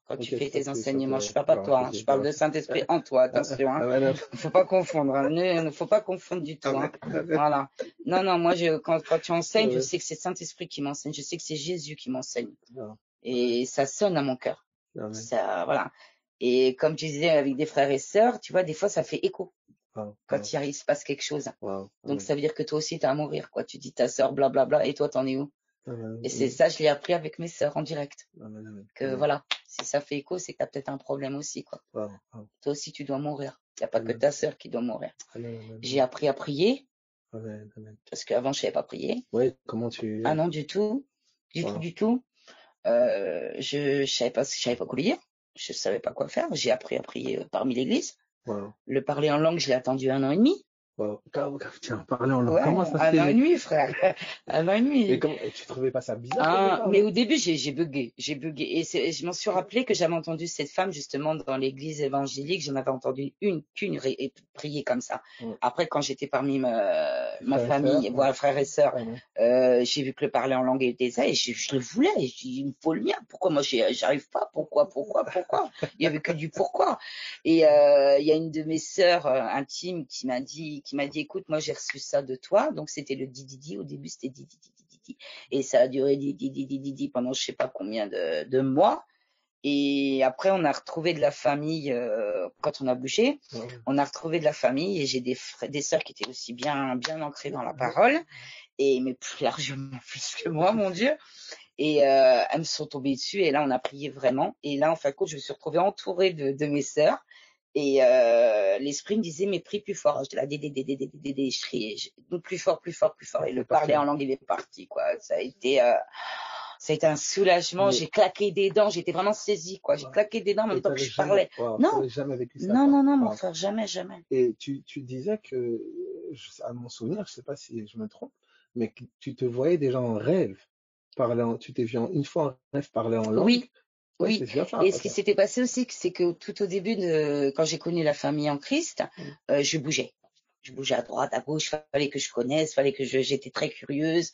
Quand tu fais tes enseignements, je parle pas de toi, hein. Je parle de Saint-Esprit en toi, attention, hein. Faut pas confondre, hein. Ne faut pas confondre du tout, hein. Voilà. Non, moi, quand tu enseignes, je sais que c'est Saint-Esprit qui m'enseigne, je sais que c'est Jésus qui m'enseigne. Et ça sonne à mon cœur. Ça, voilà. Et comme tu disais avec des frères et sœurs, tu vois, des fois, ça fait écho quand il se passe quelque chose. Donc, ça veut dire que toi aussi, t'as à mourir, quoi. Tu dis ta sœur, blablabla, et toi, t'en es où? Et c'est ça, je l'ai appris avec mes sœurs en direct. Que voilà, si ça fait écho, c'est que t'as peut-être un problème aussi, quoi. Toi aussi, tu dois mourir. Il n'y a pas que ta sœur qui doit mourir. J'ai appris à prier, parce qu'avant, je savais pas prier. Ouais, comment tu... Ah non, du tout. Du tout. Je savais pas quoi lire. Je savais pas quoi faire. J'ai appris à prier parmi l'église. Le parler en langue, je l'ai attendu 1 an et demi. Tiens, parler en langue. Ouais, Comment ça se 1 an et fait? demi, frère. 1 an et demi. Et tu trouvais pas ça bizarre Mais au début, j'ai bugué. Et je m'en suis rappelé que j'avais entendu cette femme, justement, dans l'église évangélique. J'en avais entendu qu'une prier comme ça. Après, quand j'étais parmi ma famille, voilà, frères et sœurs, j'ai vu que le parler en langue était ça, et je le voulais. Et j'ai dit, il me faut le mien. Pourquoi moi, j'arrive pas? Pourquoi? Il y avait que du pourquoi. Et il y a une de mes sœurs intimes qui m'a dit, écoute, moi, j'ai reçu ça de toi. Donc, c'était le didi. Au début, c'était didi. Et ça a duré pendant je sais pas combien de mois. Et après, on a retrouvé de la famille quand on a bougé. On a retrouvé de la famille, et j'ai des sœurs qui étaient aussi bien ancrées dans la parole, mais plus largement plus que moi, mon Dieu. Et elles me sont tombées dessus, et là, on a prié vraiment. Et là, en fin de compte, je me suis retrouvée entourée de mes sœurs. Et l'esprit me disait, mais prie plus fort. J'étais là, je criais, donc plus fort. Et le parler en langue, il est parti, quoi. Ça a été un soulagement. J'ai claqué des dents. J'étais vraiment saisie, quoi. J'ai claqué des dents en même temps que je parlais. Non, jamais vécu ça. Non, mon frère, jamais. Et tu disais que, à mon souvenir, je sais pas si je me trompe, mais que tu te voyais déjà en rêve tu t'es vu une fois en rêve parler en langue. Oui. C'est bien ça. Et ce qui s'était passé aussi, c'est que tout au début quand j'ai connu la famille en Christ, je bougeais. Je bougeais à droite, à gauche, fallait que je connaisse, j'étais très curieuse.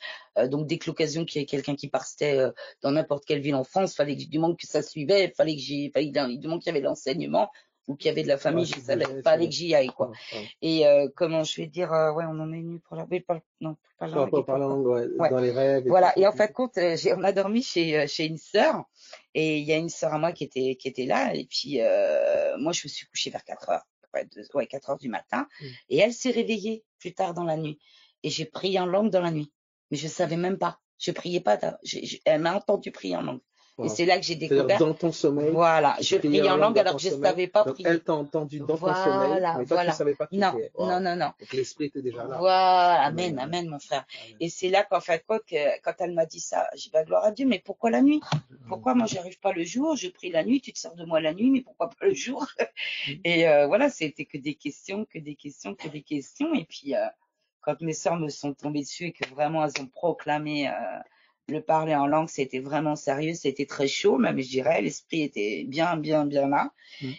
Donc dès que l'occasion qu'il y ait quelqu'un qui partait dans n'importe quelle ville en France, fallait que du moment que ça suivait, du moment qu'il y avait l'enseignement ou qu'il y avait de la famille, fallait que j'y aille, quoi. Et comment je vais dire, ouais, on en est venu pour la non, pas la parler en langue, dans les rêves. Voilà. Et en fin de compte, on a dormi chez une sœur, et il y a une sœur à moi qui était là, et puis moi je me suis couchée vers 4h. 4h du matin, et elle s'est réveillée plus tard dans la nuit, et j'ai prié en langue dans la nuit, mais je savais même pas, je priais pas, elle m'a entendu prier en langue. Et c'est là que j'ai découvert. Dans ton sommeil. Voilà, je priais en langue alors que je ne savais pas prier. Elle t'a entendu dans ton sommeil, mais toi tu ne savais pas qui non, priait. Non. Donc l'esprit était déjà là. Voilà, amen, mon frère. Et c'est là qu'en fin de compte, quand elle m'a dit ça, j'ai dit, gloire à Dieu, mais pourquoi la nuit? Pourquoi moi j'arrive pas le jour? Je prie la nuit, tu te sers de moi la nuit, mais pourquoi pas le jour? Et voilà, c'était que des questions. Et puis quand mes sœurs me sont tombées dessus et que vraiment elles ont proclamé le parler en langue, c'était vraiment sérieux, c'était très chaud, même je dirais, l'esprit était bien là.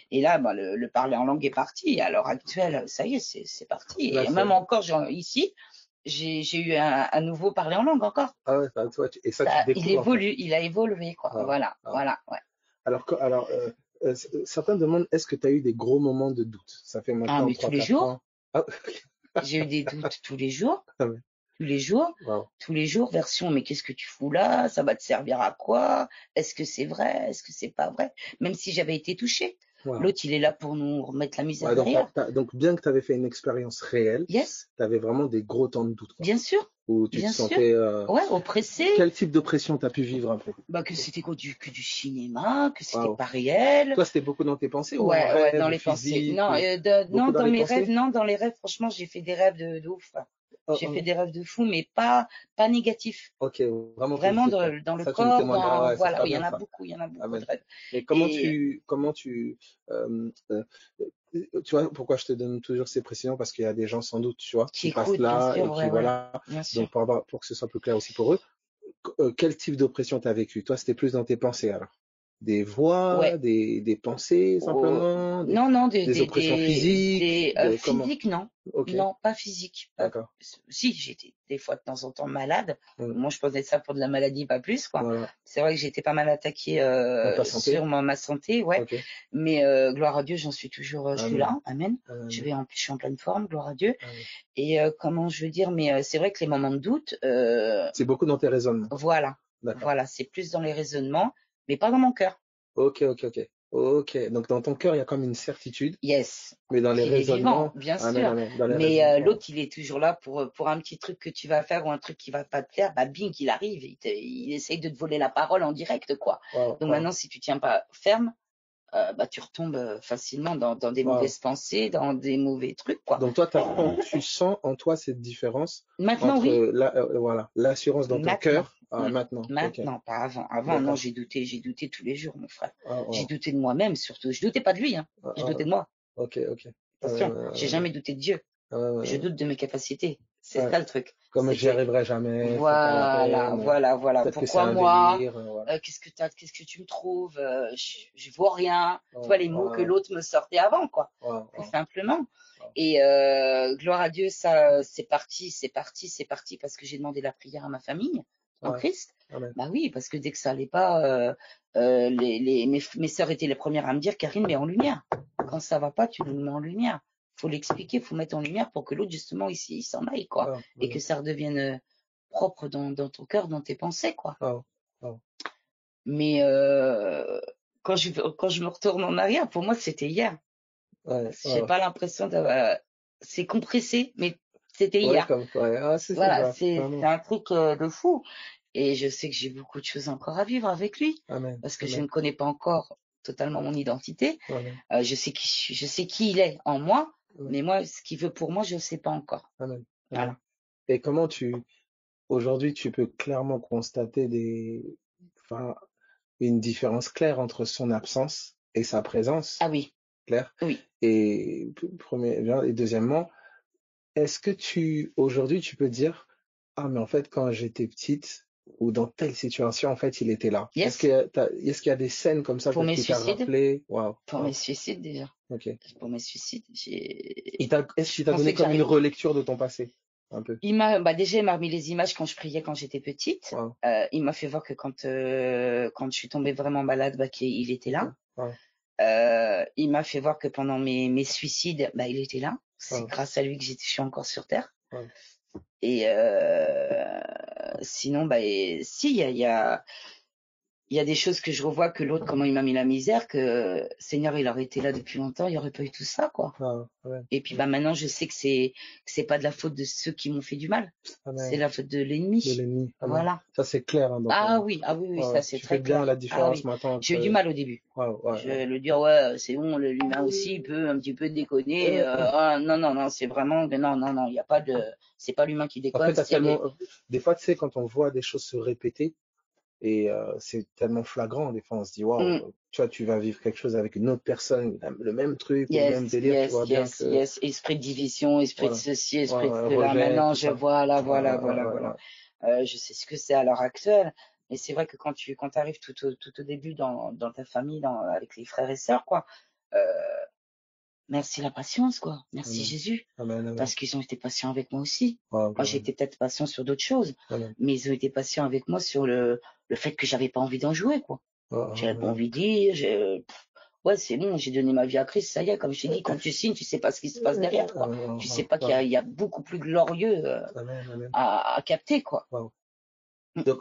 Et là, le parler en langue est parti. À l'heure actuelle, ça y est, c'est parti. Et même encore, ici, j'ai eu un nouveau parler en langue encore. Ah ouais, toi, et ça, tu découvres. Il a évolué, quoi. Voilà, ouais. Alors, certains demandent, est-ce que tu as eu des gros moments de doute? Ça fait maintenant mais 3-4 tous les jours. ans. Ah. J'ai eu des doutes tous les jours. Wow. tous les jours, version, mais qu'est-ce que tu fous là? Ça va te servir à quoi? Est-ce que c'est vrai? Est-ce que c'est pas vrai? Même si j'avais été touchée. Wow. L'autre, il est là pour nous remettre la misère Ouais, donc, derrière. donc, bien que tu avais fait une expérience réelle, Yes, tu avais vraiment des gros temps de doute, quoi. bien sûr, Où tu te bien sûr. sentais. Ouais, oppressé. Quel type de pression tu as pu vivre un peu? Bah, que c'était que du cinéma, que c'était Wow. pas réel. Toi, c'était beaucoup dans tes pensées ou en Ouais, ouais, dans rêve les pensées. physique Non, ou non, beaucoup dans dans les mes rêves, pensées? non, dans les rêves, franchement, j'ai fait des rêves de ouf. Oh, J'ai fait oh. des rêves de fou, mais pas négatifs. Ok, vraiment Vraiment positif, quoi. dans le Ça, tu me corps, témoigneras. Ouais, ça voilà, sera oui, bien ça. il y en a beaucoup de Amen. rêves. Et Et euh, euh, tu vois, pourquoi je te donne toujours ces précisions? Parce qu'il y a des gens sans doute, tu vois, qui qui passent écoute, bien là sûr, et ouais, qui, ouais, voilà. bien sûr. Donc, pour que ce soit plus clair aussi pour eux, quel type d'oppression tu as vécu? Toi, c'était plus dans tes pensées, alors? Des voix, Ouais. des pensées, Oh, simplement, non, non, des oppressions physiques, comment? physiques, non. Ok, Non, pas physique. d'accord. Si, j'étais des fois de temps en temps malade. Mm. Moi, je prenais ça pour de la maladie, pas plus, quoi. Voilà. C'est vrai que j'étais pas mal attaquée Dans ta santé? sur ma santé, ouais. Ok. Mais gloire à Dieu, j'en suis toujours, je suis Amen. là, amen. Amen. Je suis en pleine forme, gloire à Dieu. Amen. Et comment je veux dire, mais c'est vrai que les moments de doute, C'est beaucoup dans tes raisonnements. voilà, D'accord. voilà, c'est plus dans les raisonnements, mais pas dans mon cœur. Ok, ok, ok. Ok. Donc, dans ton cœur, il y a comme une certitude, Yes, mais dans les qu'il est vivant, raisonnements, bien amen, sûr. amen. Dans les Mais raisonnements. l'autre, il est toujours là pour un petit truc que tu vas faire ou un truc qui va pas te plaire, bah bing, il arrive, il essaye de te voler la parole en direct, quoi. Wow, Donc wow, maintenant, si tu tiens pas ferme, bah tu retombes facilement dans des wow. mauvaises pensées, dans des mauvais trucs, quoi. Donc, toi, tu sens en toi cette différence Maintenant, entre oui. voilà, l'assurance dans ton Maintenant. cœur. Ah, maintenant. Ok. Maintenant, pas avant. Avant, non, D'accord. j'ai douté tous les jours, mon frère. Ah, J'ai wow. douté de moi-même, surtout. Je doutais pas de lui, hein. Ah, Je ah, doutais de moi. ok, ok. Attention, j'ai jamais douté de Dieu. Je Ouais. doute de mes capacités. C'est Ouais. ça le truc. Comme C'est j'y que, arriverai jamais, c'est pas la voilà, peine. voilà, voilà. Peut-être que c'est Pourquoi un moi? délire. Voilà. Qu'est-ce que tu me trouves? Je vaux rien. Tu vois, Wow, les mots que wow, l'autre me sortait avant, quoi. wow, Tout wow, simplement. wow. Et gloire à Dieu, ça, c'est parti parce que j'ai demandé la prière à ma famille en Ouais. Christ. Amen. Bah oui, parce que dès que ça allait pas, mes sœurs étaient les premières à me dire, Karine, mets en lumière. Quand ça va pas, tu nous mets en lumière. Faut l'expliquer, faut mettre en lumière pour que l'autre, justement, il s'en aille, quoi. Wow, Et que ça redevienne propre dans ton cœur, dans tes pensées, quoi. wow, wow. Mais quand je me retourne en arrière, pour moi, c'était hier. Ouais, J'ai wow. pas l'impression d'avoir. C'est compressé, mais c'était Ouais, hier. comme ouais. Ah, c'est Voilà, grave, c'est vraiment. un truc de fou. Et je sais que j'ai beaucoup de choses encore à vivre avec lui, Amen, parce que je amen, ne connais pas encore totalement mon identité. amen, Je sais qui il est en moi, amen, mais moi, ce qu'il veut pour moi, je ne sais pas encore. amen, amen. Voilà. Et comment aujourd'hui, tu peux clairement constater enfin, une différence claire entre son absence et sa présence, Ah oui, claire. oui. Et et deuxièmement, est-ce que aujourd'hui, tu peux dire, ah, mais en fait, quand j'étais petite, ou dans telle situation, en fait, il était là. Yes. Est-ce qu'il y a des scènes comme ça, Pour peut-être mes qui t'a suicides. rappelé? Waouh. Pour mes suicides, déjà. Ok. Pour mes suicides, Est-ce qu'il je t'a donné pensais que comme une j'arrivais. relecture de ton passé? Un peu. Déjà, il m'a remis les images quand je priais quand j'étais petite. Waouh. Il m'a fait voir que quand je suis tombée vraiment malade, bah, qu'il était là. Waouh. Il m'a fait voir que pendant mes suicides, bah, il était là. C'est Waouh. grâce à lui que je suis encore sur Terre. Waouh. Et sinon, bah, si, il y a des choses que je revois que l'autre, comment il m'a mis la misère, que Seigneur, il aurait été là depuis longtemps, il n'y aurait pas eu tout ça, quoi. Waouh. Ouais. Et puis, bah, maintenant, je sais que c'est pas de la faute de ceux qui m'ont fait du mal. Amen. C'est la faute de l'ennemi. De l'ennemi. Amen. Voilà. Ça, c'est clair. Hein, Ah oui, ça, c'est tu très fais bien clair. la Ah différence oui. maintenant J'ai eu du entre. mal au début. Ouais, Je vais le dire, ouais, c'est bon, l'humain aussi, il peut un petit peu déconner. Non, non, non, c'est vraiment, non, non, non, il n'y a pas de, c'est pas l'humain qui Après, déconne, t'as c'est les. tellement. Des fois, tu sais, quand on voit des choses se répéter, et c'est tellement flagrant, des fois, on se dit, waouh, Mm. tu vois, tu vas vivre quelque chose avec une autre personne, le même truc ou le même Yes, délire, tu yes, vois bien yes, que. yes. Esprit de division, esprit de Voilà. ceci, Ouais, esprit de ouais, cela. rejet, Maintenant, tout ça. voilà, Ouais, voilà, voilà, ouais. voilà. Je sais ce que c'est à l'heure actuelle. Mais c'est vrai que quand tu arrives tout au début dans ta famille, avec les frères et sœurs, quoi, euh, merci la patience, quoi. Merci Amen. Jésus. Amen, amen. Parce qu'ils ont été patients avec moi aussi. Wow, Moi, j'ai été peut-être patient sur d'autres choses, amen. mais ils ont été patients avec moi sur le fait que j'avais pas envie d'en jouer, quoi. J'avais pas envie de dire, Ouais, c'est bon, j'ai donné ma vie à Christ, ça y est, comme je t'ai dit, quand tu signes, tu sais pas ce qui se passe derrière, quoi. Tu sais pas qu'il y a beaucoup plus glorieux Amen, amen. à capter, quoi. Wow. Donc,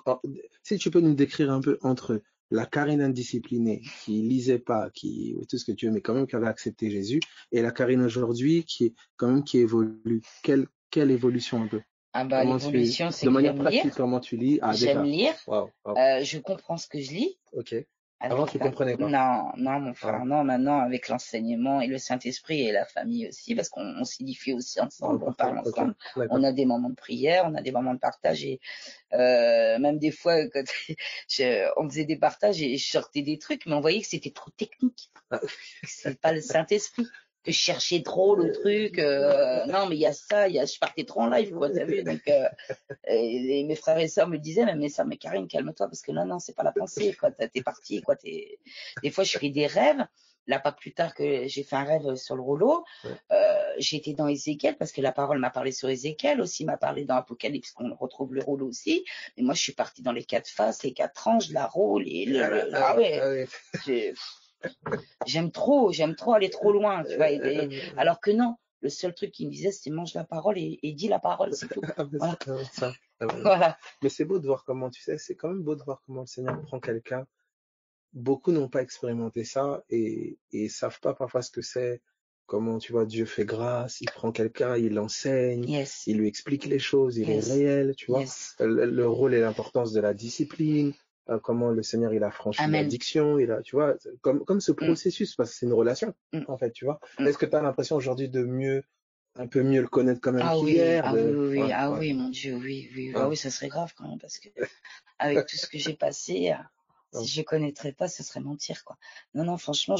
si tu peux nous décrire un peu entre la Karine indisciplinée qui lisait pas, qui tout ce que tu veux, mais quand même qui avait accepté Jésus, et la Karine aujourd'hui qui est quand même qui évolue. Quelle évolution un peu? Ah bah Comment l'évolution, c'est de que manière j'aime lire. pratique, comment tu lis? Ah, J'aime déjà. lire. Wow, wow. Je comprends ce que je lis. Ok. Avec Avant, tu comprenais pas. Non, non, mon frère, Ah, non, maintenant, avec l'enseignement et le Saint-Esprit et la famille aussi, parce qu'on s'édifie aussi ensemble, on parfait. parle Ok. ensemble, D'accord. on a des moments de prière, on a des moments de partage et même des fois, quand on faisait des partages et je sortais des trucs, mais on voyait que c'était trop technique, Ah, que c'est pas le Saint-Esprit, que je cherchais trop le truc, non, mais il y a ça, je partais trop en live, quoi, t'as vu, donc et mes frères et sœurs me disaient, même mes sœurs, mais Karine, calme-toi, parce que non, c'est pas la pensée, quoi. T'es parti, quoi. Des fois, je fais des rêves. Là, pas plus tard que j'ai fait un rêve sur le rouleau. ouais. J'étais dans Ézéchiel, parce que la parole m'a parlé sur Ézéchiel, aussi m'a parlé dans Apocalypse, qu'on retrouve le rouleau aussi. Mais moi, je suis partie dans les 4 faces, les 4 anges, la roue, ah ouais. J'aime trop aller trop loin, tu vois. Alors que non, le seul truc qu'il me disait, c'était mange la parole et dis la parole, c'est tout. Voilà. Voilà. Mais c'est beau de voir comment, tu sais, c'est quand même beau de voir comment le Seigneur prend quelqu'un. Beaucoup n'ont pas expérimenté ça et savent pas parfois ce que c'est. Comment, tu vois, Dieu fait grâce, il prend quelqu'un, il l'enseigne, Yes. il lui explique les choses, il est Yes. réel, tu vois. Yes. Le rôle et l'importance de la discipline, comment le Seigneur, il a franchi Amen. l'addiction, tu vois, comme ce processus, parce que c'est une relation, en fait, tu vois. Est-ce que tu as l'impression aujourd'hui de un peu mieux le connaître quand même Ah oui, qu'hier? ah oui, oui, oui, Ouais, ah ouais, oui, mon Dieu, oui, oui, ouais. ah oui, ça serait grave quand même, parce que avec tout ce que j'ai passé, si je connaîtrais pas, ce serait mentir, quoi. Non, non, franchement,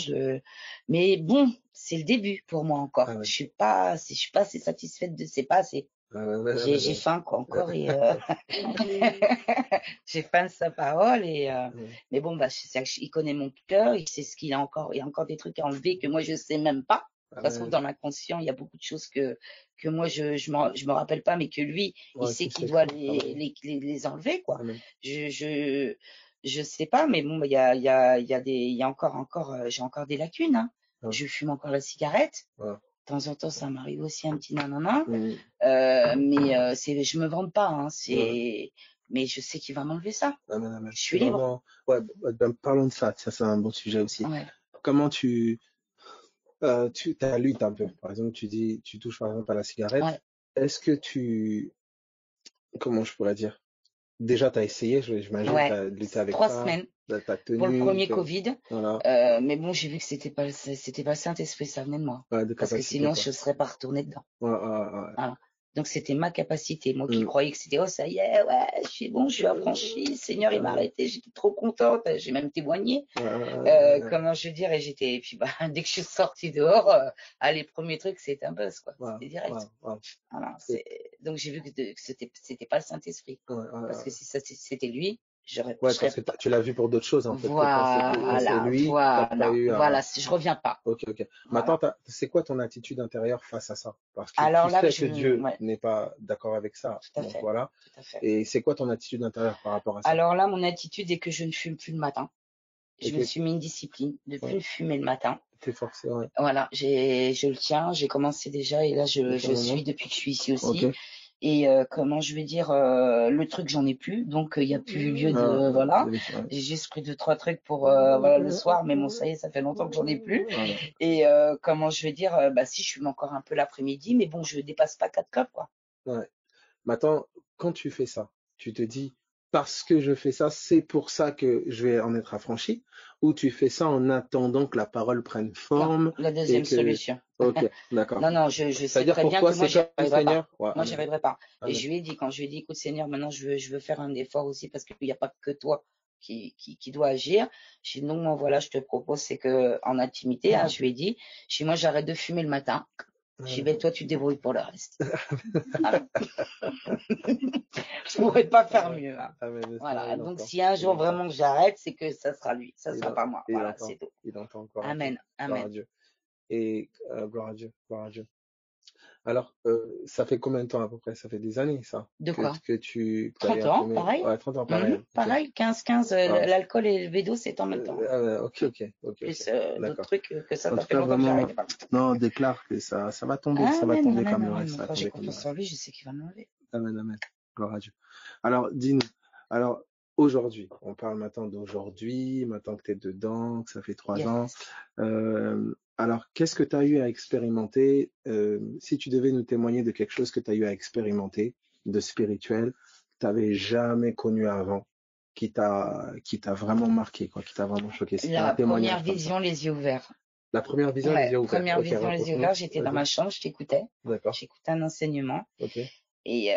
mais bon, c'est le début pour moi encore. Ah ouais. Je suis pas assez satisfaite c'est pas assez. J'ai faim, quoi, encore, et j'ai faim de sa parole, et mais bon, bah, il connaît mon cœur, il sait ce qu'il a encore, il y a encore des trucs à enlever que moi je sais même pas. Ça se trouve dans l'inconscient, il y a beaucoup de choses que moi je me rappelle pas, mais que lui, il sait qu'il doit les enlever, quoi. Je sais pas, mais bon, il y a encore, j'ai encore des lacunes, hein. Je fume encore la cigarette. De temps en temps, ça m'arrive aussi un petit nanana. Mais je me vante pas, hein, mais je sais qu'il va m'enlever ça. Je suis libre. Vraiment... Ouais, parlons de ça, c'est un bon sujet aussi. Ouais. Comment tu as lutte un peu. Par exemple, tu touches par exemple à la cigarette. Ouais. Est-ce que comment je pourrais dire? Déjà, tu as essayé, j'imagine, tu as lutté avec 3 ça. semaines T'as tenu. pour le premier Covid. Voilà. Mais bon, j'ai vu que c'était pas le Saint-Esprit, ça venait de moi. Ouais, de Parce que capacité, sinon, quoi. je serais pas retournée dedans. Ouais. Voilà. Donc, c'était ma capacité. Moi qui croyais que c'était, oh, ça y est, ouais, je suis bon, je suis affranchi, le Seigneur, il m'a arrêté, j'étais trop contente, j'ai même témoigné. Comment je veux dire, et puis, bah, dès que je suis sortie dehors, les premiers trucs, c'était un buzz, quoi. C'était direct. Voilà. Donc, j'ai vu que c'était pas le Saint-Esprit. Parce que si c'était lui, j'aurais parce que tu l'as vu pour d'autres choses, en fait. Quand c'est lui, t'as pas eu je reviens pas. Ok. Maintenant, c'est quoi ton attitude intérieure face à ça? Parce que alors tu là, sais que Dieu n'est pas d'accord avec ça. Tout à fait. Voilà. Tout à fait. Et c'est quoi ton attitude intérieure par rapport à ça? Alors là, mon attitude est que je ne fume plus le matin. Je me suis mis une discipline de plus fumer le matin. T'es forcé, ouais. Voilà, je le tiens, j'ai commencé déjà, et là, je suis depuis que je suis ici aussi. Okay. Et comment je vais dire, le truc, j'en ai plus, donc il n'y a plus lieu de voilà. J'ai juste pris 2-3 trucs pour voilà le soir, mais bon, ça y est, ça fait longtemps que j'en ai plus. Et comment je vais dire, bah si, je fume encore un peu l'après-midi, mais bon, je dépasse pas 4 clopes, quoi. Ouais. Maintenant, quand tu fais ça, tu te dis parce que je fais ça, c'est pour ça que je vais en être affranchi, ou tu fais ça en attendant que la parole prenne forme? Non, la deuxième solution. Ok, d'accord. Non, je sais très bien que moi, j'y arriverai pas. Moi, j'y arriverai pas. Et quand je lui ai dit, écoute, Seigneur, maintenant, je veux faire un effort aussi, parce qu'il n'y a pas que toi qui doit agir. Je dis, non, moi, voilà, je te propose, c'est que, en intimité, je lui ai dit, moi, j'arrête de fumer le matin. Je dis, ben, toi, tu te débrouilles pour le reste. Voilà. Je pourrais pas faire mieux. Hein. Voilà. Donc, si un jour vraiment que j'arrête, c'est que ça sera lui. Ça sera pas moi. Voilà, c'est tout. Il entend encore. Amen. Gloire à Dieu. Et gloire à Dieu. Alors, ça fait combien de temps à peu près? Ça fait des années, ça, De quoi? que tu as 30 ans, imprimé. pareil. Ouais, 30 ans, pareil. Ok. Pareil, 15-15, Wow. l'alcool et le bédo, c'est en même temps. Ouais, ok, ok, ok, ok. Plus d'autres D'accord. trucs que En ça tout fait cas, longtemps que vraiment, j'arrête pas. non, déclare que ça va Amen, tomber amen, comme le amen. reste, Mon ça va frère, j'ai tomber comme le confiance en reste. lui, je sais qu'il va m'enlever. Amen, amen. Gloire à Dieu. Alors, dis-nous, alors, aujourd'hui, on parle maintenant d'aujourd'hui, maintenant que tu es dedans, que ça fait 3 ans. Yes. Alors, qu'est-ce que tu as eu à expérimenter, si tu devais nous témoigner de quelque chose que tu as eu à expérimenter, de spirituel, que tu n'avais jamais connu avant, qui t'a vraiment marqué, quoi, qui t'a vraiment choqué. Si tu as un La première témoignage comme ça. vision, les yeux ouverts. La première vision, les Ouais, yeux ouverts. première Ok, vision, les yeux raconte-nous. ouverts. J'étais dans Vas-y. ma chambre, je t'écoutais. D'accord. J'écoutais un enseignement. Ok. Et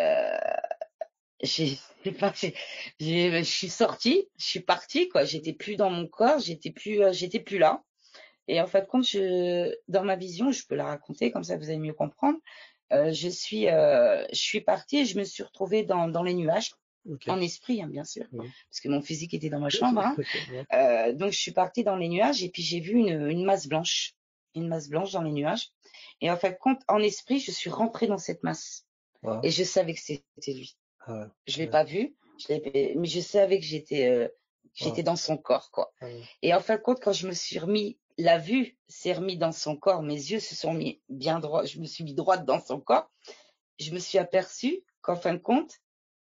j'ai j'ai pas fait- je suis sortie, je suis partie, quoi. J'étais plus dans mon corps, j'étais plus là. Et en fait, dans ma vision, je peux la raconter, comme ça vous allez mieux comprendre. Je suis partie et je me suis retrouvée dans les nuages, Ok. en esprit, hein, bien sûr, Oui. parce que mon physique était dans ma chambre, hein. Ok, ouais. Donc je suis partie dans les nuages et puis j'ai vu une masse blanche dans les nuages. Et en fait, en esprit, je suis rentrée dans cette masse Wow. et je savais que c'était lui. Ah ouais. Je l'ai pas vu, mais je savais que Wow. j'étais dans son corps, quoi. Ah ouais. Et en fin de compte, quand je me suis remis, la vue s'est remis dans son corps, mes yeux se sont mis bien droit, je me suis mis droite dans son corps. Je me suis aperçue qu'en fin de compte,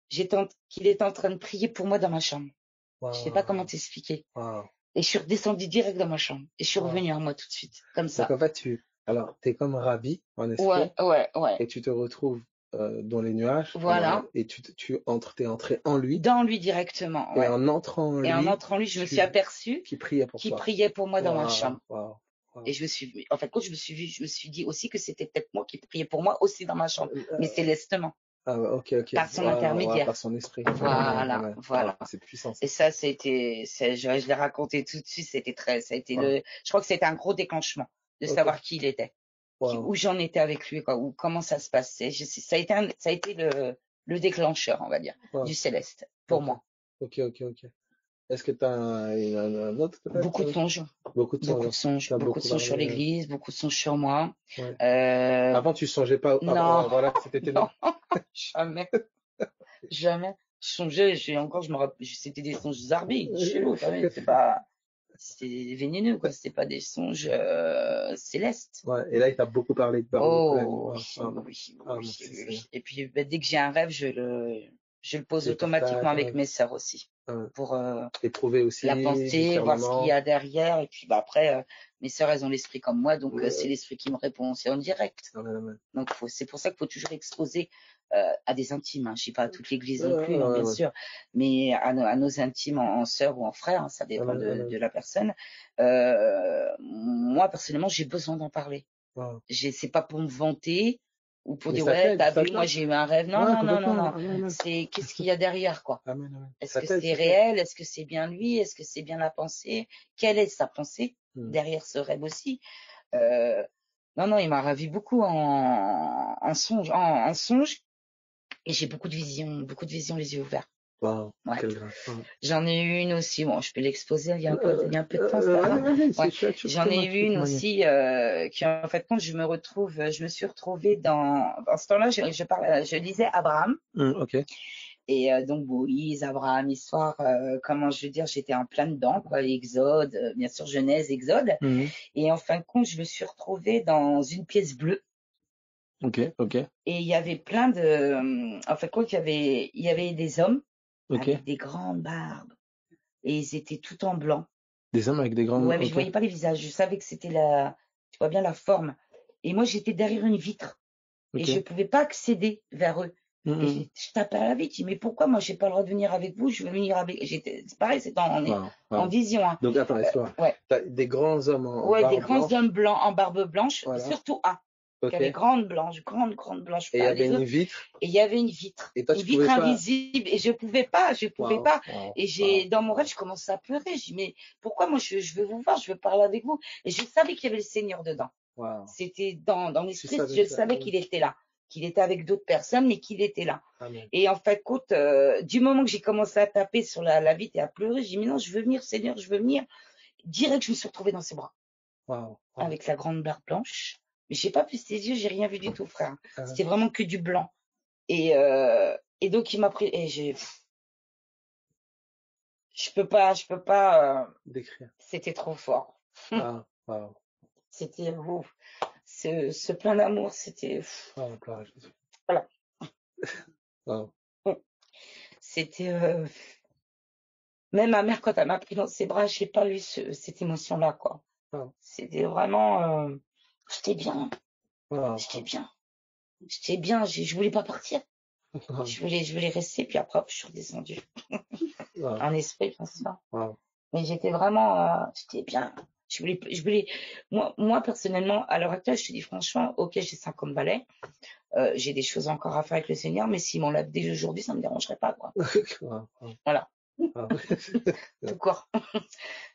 qu'il était en train de prier pour moi dans ma chambre. Je sais pas comment Wow. t'expliquer. Wow. Et je suis redescendue direct dans ma chambre. Et je suis Wow. revenue à moi tout de suite, comme Donc ça. en fait, t'es comme Rabbi en Ouais, esprit ouais. et tu te retrouves dans les nuages Voilà. et t'es entré en lui Dans lui directement, et ouais. en entrant en Et en lui, entrant en lui, je me suis aperçue qui priait pour qu'il toi. priait pour moi dans ma Wow. chambre. Wow. Et Wow. en fait, quand je me suis dit aussi que c'était peut-être moi qui priais pour moi aussi dans ma chambre, mais célestement, Ah ouais, ok, ok. par son Wow, wow, par intermédiaire. son esprit. Amen, Voilà, amen. Wow, voilà. c'est puissant ça. Et ça, je l'ai raconté tout de suite, ça a été Wow. je crois que c'était un gros déclenchement de Ok. savoir qui il était, Wow. où j'en étais avec lui, quoi, ou comment ça se passait. Ça a été le déclencheur, on va dire, Wow. du céleste, pour Ok. moi. Ok, ok, ok. Est-ce que tu as un autre peut-être? Beaucoup de songes. Beaucoup de songes. Tu as Beaucoup de beaucoup songes sur parlé. l'église, beaucoup de songes sur moi. Ouais. Euh, Avant, tu songeais pas. non, Voilà, c'était non, non. jamais, jamais. Je songeais, je me rappelle, c'était des songes zarbi, chelou, t'as vu, c'est vénéneux, quoi, c'était pas des songes, célestes. Ouais. Et là, il t'a beaucoup parlé de la nuit. Oh, Wow, oui, wow. oui, Ah, oui, merci oui, Seigneur. oui. Et puis, bah, dès que j'ai un rêve, je le Tu pose le automatiquement partages. avec mes sœurs aussi, Ouais. pour, Éprouver la aussi, penser, voir ce qu'il y discernement. a derrière. Et puis bah après, mes sœurs, elles ont l'esprit comme moi, donc c'est Ouais. l'esprit qui me répond, c'est en direct. Amen, amen. Donc c'est pour ça qu'il faut toujours exposer à des intimes. Hein. Je sais pas à toute l'Église non Ouais, plus, hein, ouais, bien ouais. sûr, mais à nos intimes en sœurs ou en frères, hein, ça dépend Amen, amen. de la personne. Moi personnellement, j'ai besoin d'en parler. Wow. C'est pas pour me vanter ou pour Mais dire ouais, t'as ça vu, moi t'aide. j'ai eu un rêve. Non, Ouais, non, non, non, complètement. non. Amen, amen. C'est qu'est-ce qu'il y a derrière, quoi. Amen, amen. Est-ce Ça que t'aide, c'est ça t'aide. réel? Est-ce que c'est bien lui? Est-ce que c'est bien la pensée? Quelle est sa pensée Hmm. derrière ce rêve aussi? Euh, non, non, il m'a ravi beaucoup en songe, et j'ai beaucoup de visions les yeux ouverts. Wow, Ouais. quelle grâce. Wow. J'en ai eu une aussi. Bon, je peux l'exposer. Il y a un peu de temps, ça va. Vas-y, Ouais. tu peux J'en ai eu une témoigner. aussi qui, en fait, quand je me suis retrouvée dans ce temps-là, je lisais Abraham. Ok. Et donc Moïse, Abraham, histoire, comment je veux dire, j'étais en plein dedans, quoi, Exode, bien sûr Genèse, Exode. Mhm. Et en fin de compte, je me suis retrouvée dans une pièce bleue. Ok, ok, Et il y avait plein de, en fin de compte, il y avait des hommes ok. avec des grandes barbes. Et ils étaient tout en blanc. Des hommes avec des grandes. Ouais, mais je Ok. voyais pas les visages. Je savais que c'était tu vois bien la forme. Et moi, j'étais derrière une vitre. Et je Ok. pouvais pas accéder vers eux. Et Mhm. je tapais à la vitre, je dis, mais pourquoi moi j'ai pas le droit de venir avec vous, je veux venir avec. C'est pareil, c'est Wow, en wow. vision, hein. Donc, attends, excuse-moi. Ouais. T'as des grands hommes en Ouais, des barbe grands blanche. hommes blancs en barbe blanche, Voilà. surtout un, qui Ok. avait Et grande blanche, il y pas avait les une autres. vitre. Et il y avait Et toi, une tu vitre pouvais pas. invisible, et je pouvais Wow, pas. wow, Et wow, dans mon rêve, wow. je commençais à pleurer. Je dis, mais pourquoi moi je veux vous voir, je veux parler avec vous. Et je savais qu'il y avait le Seigneur dedans. Wow. C'était dans Tu l'esprit, savais je ça. savais qu'il était là, qu'il était avec d'autres personnes, mais qu'il était là. Amen. Et en fait, écoute, du moment que j'ai commencé à taper sur la vitre et à pleurer, j'ai dit, mais non, je veux venir, Seigneur, je veux venir. Direct, je me suis retrouvée dans ses bras, Wow, wow. avec la grande barbe blanche. Mais j'ai pas vu ses yeux, j'ai rien vu du tout, frère. Ah, C'était vraiment que du blanc. Et, donc il m'a pris, et je peux pas, décrire. c'était trop fort. Ah, wow. C'était ouf. Ce plein d'amour, c'était, Ah, gloire à Jésus. voilà. Wow. C'était, même ma mère, quand elle m'a pris dans ses bras, j'ai pas eu cette émotion-là, quoi. Wow. C'était vraiment, j'étais bien, Wow. j'étais bien, j'étais bien, je voulais pas partir. Wow. Je voulais rester, puis après, hop, je suis redescendue. Wow. En esprit, bien sûr. Wow. Mais j'étais vraiment, j'étais bien. Je voulais, moi, personnellement, à l'heure actuelle, je te dis franchement, ok, j'ai 50 balais, j'ai des choses encore à faire avec le Seigneur, mais s'il m'enlève dès aujourd'hui, ça me dérangerait pas, quoi. Wow. Wow. Voilà. Wow. Tout court.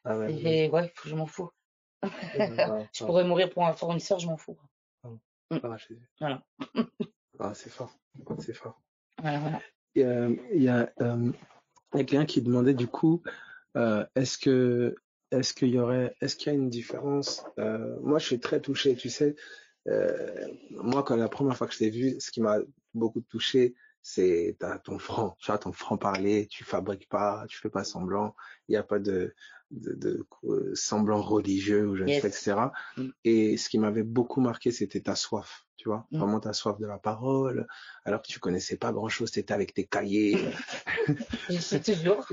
Amen, amen. Et ouais, je m'en fous. Wow. Je Wow. pourrais mourir pour un fournisseur, je m'en fous. Wow. Mm. Gloire à Jésus. Voilà. Ah, c'est fort. C'est fort. Voilà, voilà. Il y a quelqu'un qui demandait du coup, est-ce que est-ce qu'il y a une différence? Moi, je suis très touché, tu sais. Moi, quand la première fois que je t'ai vu, ce qui m'a beaucoup touché, c'est ton tu vois, ton franc-parler, tu fabriques pas, tu fais pas semblant, il n'y a pas de semblant religieux ou je ne sais, Yes. etc. Mm. Et ce qui m'avait beaucoup marqué, c'était ta soif, tu vois, Mm. vraiment ta soif de la parole, alors que tu connaissais pas grand-chose, tu étais avec tes cahiers, Je suis toujours.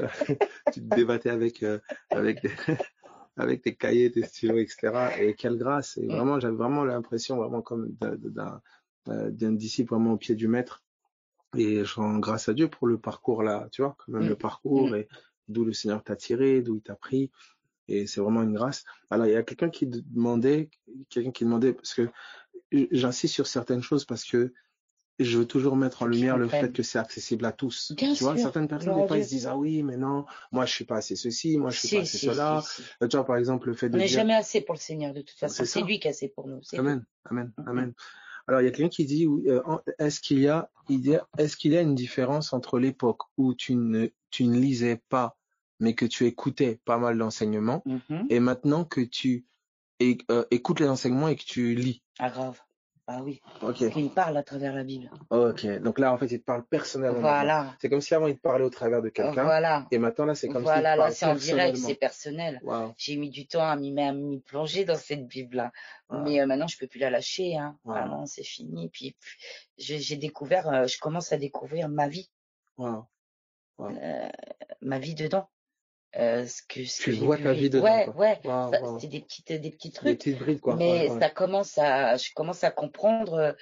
tu te débattais avec des, avec tes cahiers, tes stylos, etc. Et quelle grâce! Et Mm. vraiment, j'avais vraiment l'impression, vraiment comme d'un disciple vraiment au pied du maître. Et je rends grâce à Dieu pour le parcours là, tu vois, quand même le Mm. parcours et d'où le Seigneur t'a tiré, d'où il t'a pris. Et c'est vraiment une grâce. Alors, il y a quelqu'un qui demandait, parce que j'insiste sur certaines choses parce que je veux toujours mettre en Faut qu'ils lumière le fait comprennent. que c'est accessible à tous. Bien Tu vois, sûr. certaines personnes, Gloire des à fois, ils Dieu. se disent, ah oui, mais non, moi, je suis pas assez ceci, moi, je suis pas Si, assez si, si, cela. si. Tu vois, par exemple, le fait On de n'est dire, jamais assez pour le Seigneur, de toute façon. c'est C'est ça. lui qui est assez pour nous, c'est tout. Amen, amen, Mm. amen. Alors, il y a quelqu'un qui dit, est-ce qu'il y a une différence entre l'époque où tu ne lisais pas, mais que tu écoutais pas mal d'enseignements, Mhm. et maintenant que tu écoutes les enseignements et que tu lis? Ah, grave. Ah oui. Ok, Parce qu'il me parle à travers la Bible. ok. Donc là, en fait, il te parle personnellement maintenant. Voilà. C'est comme si avant, il te parlait au travers de quelqu'un, Voilà. et maintenant, là, c'est comme s'il te Voilà, là, parle c'est en direct, c'est personnellement. personnel. Waouh, J'ai mis du temps à m'y plonger dans cette Bible-là. waouh, Mais maintenant, je peux plus la lâcher, hein. Ah waouh, non, c'est fini. Puis, j'ai découvert, je commence à découvrir waouh, waouh. ma vie dedans. Ce que Tu j'ai vois pu ta vie vivre. dedans, Ouais, quoi. ouais. Waouh, Ça, waouh. c'était des petits Des trucs. petites brides, quoi. Ouais, Mais ouais. je commence à comprendre,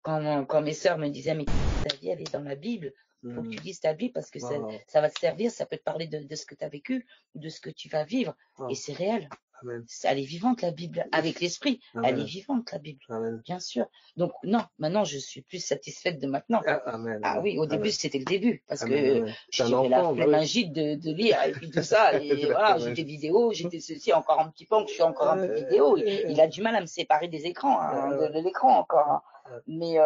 quand mes sœurs me disaient, mais ta vie, elle est dans la Bible. Faut que Hmm. tu lises ta Bible parce que Waouh, ça va te servir, ça peut te parler de ce que tu as vécu, de ce que tu vas vivre. Et waouh. c'est réel. Amen, Elle est vivante, la Bible. Avec l'esprit, elle est amen, vivante, la Bible. amen. Bien sûr. Donc, non, maintenant, je suis plus satisfaite de maintenant. Ah, amen, Ah amen, oui, au début, amen, c'était le début, parce amen, que amen. C'est un j'avais la enfant, bah flemme oui. agite de lire et puis tout ça. C'est Et la voilà, flemme j'ai des agite. vidéos, j'ai des ceci, encore un petit peu, que je suis encore un peu vidéo. Il a du mal à me séparer des écrans, hein, Ouais. de l'écran encore, hein. Ouais. Mais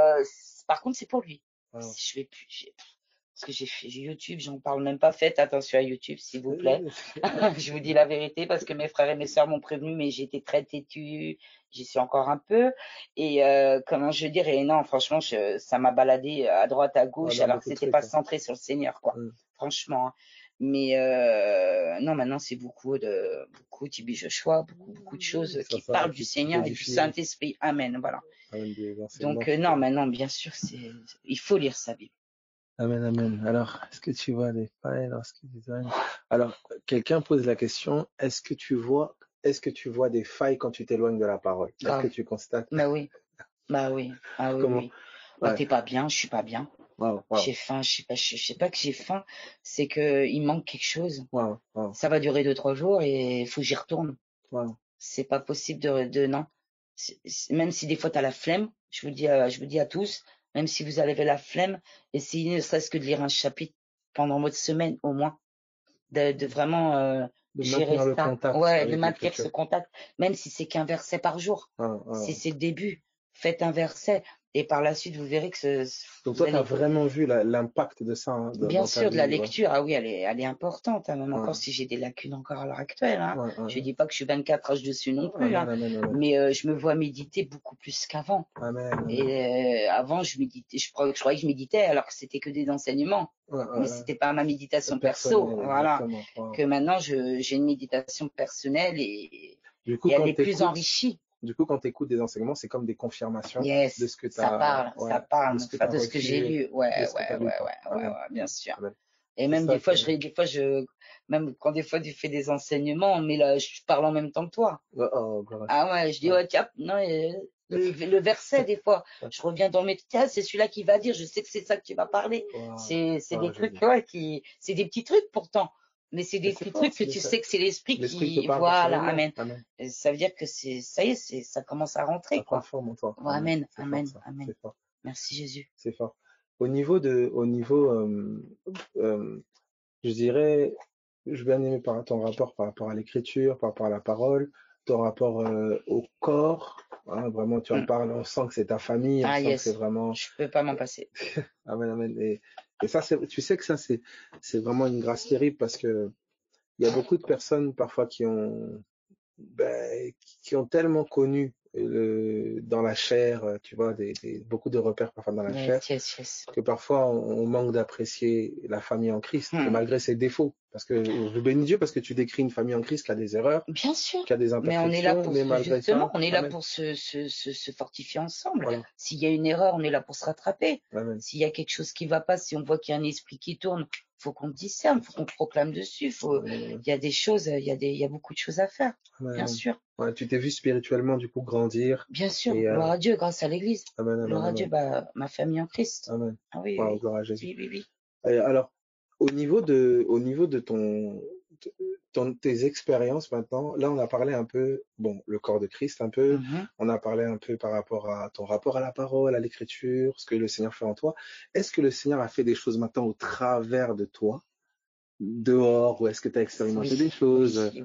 par contre, c'est pour lui. Wow. Je vais plus, parce que j'ai YouTube, j'en parle même pas. Faites attention à YouTube, s'il vous plaît. Je vous dis la vérité parce que mes frères et mes sœurs m'ont prévenu, mais j'ai été très têtue. J'y suis encore un peu. Et comment je dirais, non, franchement, ça m'a baladé à droite, à Ouais, gauche, dans alors que beaucoup de c'était trucs, pas quoi. centré sur le Seigneur, quoi. Hmm. Franchement, hein. Mais non, maintenant c'est beaucoup Tibi Joshua, beaucoup de choses Ça, qui ça, parlent du qui Seigneur et du t'édifie, oui. Saint-Esprit. Amen. Voilà. Amen, des enseignements Donc qui non, t'édifient. maintenant, bien sûr, il faut lire sa Bible. Amen, amen. Alors, est-ce que tu vois les failles lorsque tu designes? Alors, quelqu'un pose la question, est-ce que tu vois des failles quand tu t'éloignes de la parole? Est-ce que Grave. tu constates? Bah oui. Bah oui. Ah oui, Comment? oui. Bah Ouais. t'es pas bien, je suis pas bien. Wow, wow, J'ai faim, je sais pas que j'ai faim, c'est que il manque quelque chose. wow, wow, Ça va durer 2, 3 jours et il faut que j'y retourne. wow. C'est pas possible de non. Même si des fois t'as la flemme, je vous dis à tous, même si vous avez la flemme, essayez ne serait-ce que de lire un chapitre pendant votre semaine au moins, de vraiment De gérer maintenir le ça. contact Ouais, de avec maintenir ce l'écriture. contact, même si c'est qu'un verset par jour. Ah, Si ah, c'est le début, faites un verset Et par la suite, vous verrez que Donc vous toi, tu as allez. vraiment vu l'impact de ça Bien dans ta sûr, de la vie. Ouais. lecture, ah oui, elle est importante, hein, même Ouais. encore si j'ai des lacunes encore à l'heure actuelle, hein. Ouais, Je ouais. dis pas que je suis 24 heures dessus non plus, Amen, hein, amen, amen. mais je me vois méditer beaucoup plus qu'avant. Amen, amen. Et avant, je méditais, je croyais que je méditais alors que c'était que des enseignements, Ouais, mais ouais, ouais. c'était pas ma méditation perso, Personnel, voilà. exactement. Wow. Que maintenant, j'ai une méditation personnelle et Du coup, elle quand est plus t'écoutes, enrichie. des enseignements, c'est comme des confirmations de Yes, ce que tu ça as, parle, ouais, ça parle, de ce que tu enfin, as de ce que j'ai reçu, lu. Ouais, de ce que tu as ouais, lu, ouais, quoi. ouais, ouais, Amen, ouais, bien sûr. amen. Et C'est même ça que, même quand des fois tu fais des enseignements, mais là, je parle en même temps que toi. oh, gloire. Ah ouais, je dis, Ouais. ouais, tiens, non, le verset, des fois, je reviens dans mes, tiens, c'est celui-là qui va dire, je sais que c'est ça que tu vas parler. Wow. C'est des Wow, trucs, Jésus. ouais, c'est des petits trucs pourtant, mais c'est Mais des c'est petits fort, trucs que tu sais que c'est l'esprit te l'esprit, parle voilà, personnellement. amen. Amen. Et ça veut dire que ça y est, ça commence à Ça rentrer, prend quoi. forme en toi. Ouais, Amen. amen, C'est fort, amen, ça. amen. C'est fort. Merci Jésus. C'est fort. Au niveau, je dirais, je bien aimé par ton rapport par rapport à l'écriture, par rapport à la parole, ton rapport au corps. Hein, vraiment, tu en Mm. parles, on sent que c'est ta famille, on Ah sent que c'est yes, vraiment. je peux pas m'en passer. Amen, amen. Et ça, tu sais que ça, c'est vraiment une grâce terrible parce que il y a beaucoup de personnes parfois qui ont tellement connu dans la chair, tu vois, beaucoup de repères parfois dans la chair, Yes, yes, yes. que parfois on manque d'apprécier la famille en Christ, et Mm. malgré ses défauts. Parce que je bénis Dieu parce que tu décris une famille en Christ qui a des erreurs, Bien sûr, qui a des mais on est là imperfections, pour mais malgré justement, ça, on est là amen. pour se fortifier ensemble. Voilà, S'il y a une erreur, on est là pour se rattraper. amen. S'il y a quelque chose qui va pas, si on voit qu'il y a un esprit qui tourne, faut qu'on discerne, faut qu'on proclame dessus. Amen, Il y a des choses, il y a beaucoup de choses à faire. amen, Bien amen. sûr, Ouais, tu t'es vu spirituellement du coup grandir bien sûr. et Gloire à Dieu, grâce à l'Église. amen, amen, Gloire à Dieu, amen, bah, ma famille en Christ. amen. Ah oui, Wow, oui, gloire à Jésus. oui, oui, oui. Et alors, au niveau de tes expériences maintenant, là on a parlé un peu, bon, le corps de Christ un peu, Mhm. on a parlé un peu par rapport à ton rapport à la parole, à l'écriture, ce que le Seigneur fait en toi. Est-ce que le Seigneur a fait des choses maintenant au travers de toi, dehors, ou est-ce que tu as expérimenté Oui, des oui, choses? oui,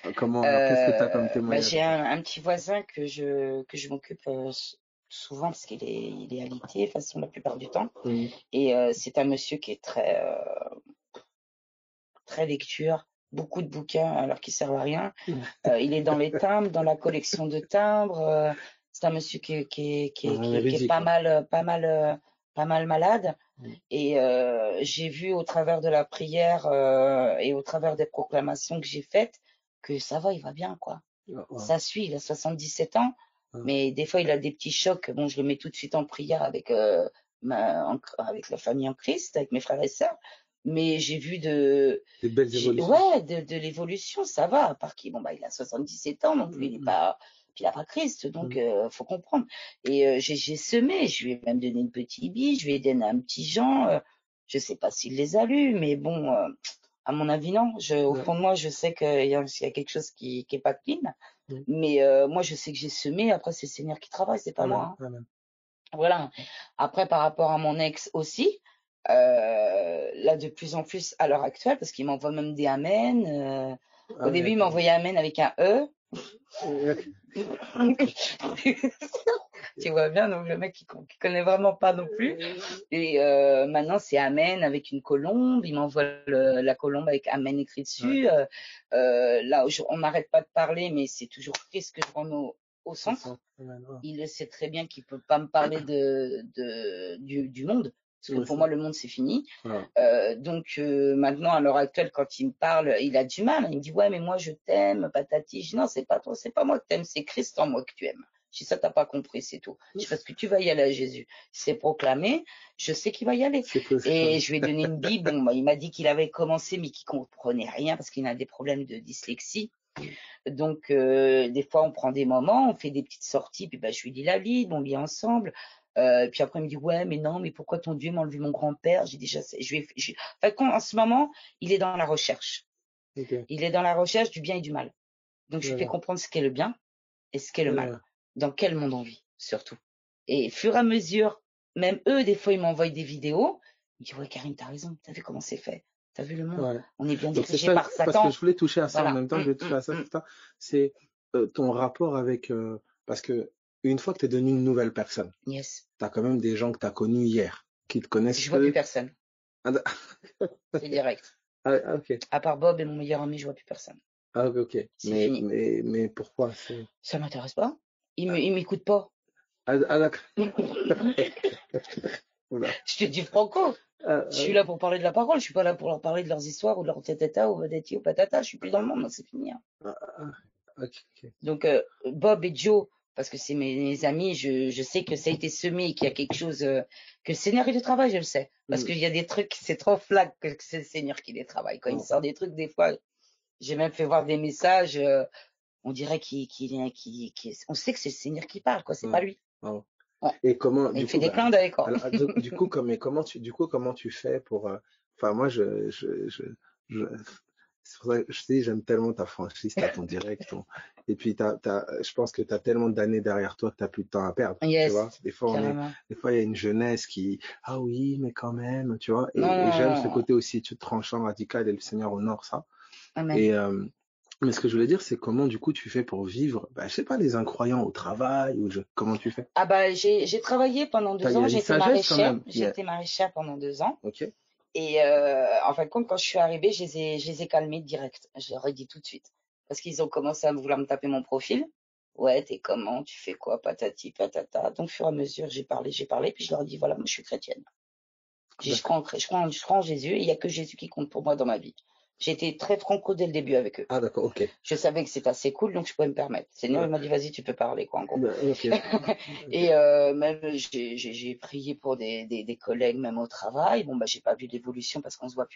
oui. Comment, alors qu'est-ce que tu as comme Bah, témoignage? j'ai un petit voisin que je m'occupe souvent parce il est alité, de toute façon la plupart du temps. Mhm. Et c'est un monsieur qui est très lecture, beaucoup de bouquins alors qu'ils servent à rien. Il est dans les timbres, dans la collection de timbres. C'est un monsieur Un qui est érudit, quoi. pas mal malade. Mhm. Et j'ai vu au travers de la prière et au travers des proclamations que j'ai faites que ça va, il va bien, quoi. Ah, wow. Ça suit, il a 77 ans, Ah, mais des fois il a des petits chocs. Bon, je le mets tout de suite en prière avec avec la famille en Christ, avec mes frères et sœurs. Mais j'ai vu des belles évolutions. ouais, de l'évolution, ça va. À part qu'il, bon bah, il a 77 ans, donc lui il est Mhm. pas, puis il a pas Christ, donc Mhm. faut comprendre. Et j'ai semé, je lui ai même donné une petite bille, je lui ai donné un petit Jean. Je sais pas s'il les a lus, mais bon. À mon avis, non. Au Ouais. fond de moi, je sais il y a quelque chose qui est pas clean. Mhm. Mais moi, je sais que j'ai semé. Après, c'est le Seigneur qui travaille, c'est pas moi, Amen, hein. amen. Voilà. Après, par rapport à mon ex aussi, là, de plus en plus à l'heure actuelle, parce qu'il m'envoie même des amen. Au début, il Avec, m'envoyait amen avec un E. Tu vois bien, donc le mec qui connaît vraiment pas non plus. Et maintenant, c'est amen avec une colombe. Il m'envoie la colombe avec amen écrit ouais, dessus. Là, on n'arrête pas de parler, mais c'est toujours Christ que je remets au au centre. centre. Amen, wow. Il le sait très bien qu'il peut pas me parler du monde, parce que Ouais, pour ça. moi, le monde, c'est fini. Voilà. Donc maintenant, à l'heure actuelle, quand il me parle, il a du mal. Il me dit, ouais, mais moi, je t'aime, patati. Je dis, non, c'est pas toi, c'est pas moi que t'aimes, c'est Christ en moi que tu aimes. Je dis, ça, t'as pas compris, c'est tout. Je dis, parce que tu vas y aller à Jésus. C'est proclamé, je sais qu'il va y aller. C'est possible. Et je lui ai donné une Bible. Bon, bah, il m'a dit qu'il avait commencé, mais qu'il comprenait rien parce qu'il a des problèmes de dyslexie. Donc, des fois, on prend des moments, on fait des petites sorties, puis bah, je lui dis la Bible, on lit ensemble. Puis après, il me dit, ouais, mais non, mais pourquoi ton Dieu m'a enlevé mon grand-père? J'ai déjà, Enfin, en ce moment, il est dans la recherche. Ok. Il est dans la recherche du bien et du mal. Donc, je lui fais Voilà. comprendre ce qu'est le bien et ce qu'est le mal. Voilà. Dans quel monde on vit, surtout. Et au fur et à mesure, même eux, des fois, ils m'envoient des vidéos. Ils me disent, ouais, Karine, t'as raison. T'as vu comment c'est fait? T'as vu le monde? Ouais. On est bien Donc c'est dirigé ça, par parce que Satan. je voulais toucher à ça en Voilà. même temps, je voulais toucher à ça, c'est ton rapport avec, parce que une fois que tu es devenu une nouvelle personne, Yes. tu as quand même des gens que tu as connus hier, qui te connaissent Je vois plus que... personne. Ah, C'est direct. ok. À part Bob et mon meilleur ami, je vois plus personne. Ah, ok. C'est fini. Mais pourquoi c'est... Ça m'intéresse pas. Il m'écoute pas. D'accord. Je Oula. te dis franco. Je suis là pour parler de la parole. Je suis pas là pour leur parler de leurs histoires ou de leur tata ou vedeti ou patata. Je suis plus dans le monde, c'est fini. Hein. Ok. Donc Bob et Joe, parce que c'est mes amis, je sais que ça a été semé, qu'il y a quelque chose que le Seigneur il le travaille, je le sais, parce qu'il y a des trucs, c'est trop flag que c'est le Seigneur qui les travaille. Quand il sort des trucs, des fois, j'ai même fait voir des messages, on dirait on sait que c'est le Seigneur qui parle, quoi, c'est pas lui. Oh. Bon. Et comment, Il du fait coup, des clins d'œil, quoi. alors, comment tu fais pour, enfin, moi, c'est pour ça que je te dis, j'aime tellement ta franchise, t'as ton direct, et puis je pense que t'as tellement d'années derrière toi que t'as plus de temps à perdre, tu Yes, vois. carrément. Des fois, il y a une jeunesse qui, ah oui, mais quand même, tu vois. Et j'aime ce Non, côté aussi, tu tranchant, radical, et le Seigneur honore ça. amen. Et, mais ce que je voulais dire, c'est comment, du coup, tu fais pour vivre, je sais pas, les incroyants au travail, comment tu fais? Ah bah j'ai travaillé pendant 2 Il y ans, a une j'étais sagesse quand maraîchère, même. j'étais maraîchère pendant 2 ans. Ok. Et en fin de compte, quand je suis arrivée, je les ai calmés direct. Je leur ai dit tout de suite. Parce qu'ils ont commencé à vouloir me taper mon profil. Ouais, t'es comment? Tu fais quoi? Patati, patata. Donc, au fur et à mesure, j'ai parlé, puis je leur ai dit, voilà, moi, je suis chrétienne. Je crois en Jésus, et il n'y a que Jésus qui compte pour moi dans ma vie. J'ai été très franco dès le début avec eux. Ah, d'accord, ok. Je savais que c'était assez cool, donc je pouvais me permettre. Le Seigneur, il m'a dit, vas-y, tu peux parler, quoi, en gros. Ok. Et même j'ai prié pour des collègues même au travail. Bon bah j'ai pas vu d'évolution parce qu'on se voit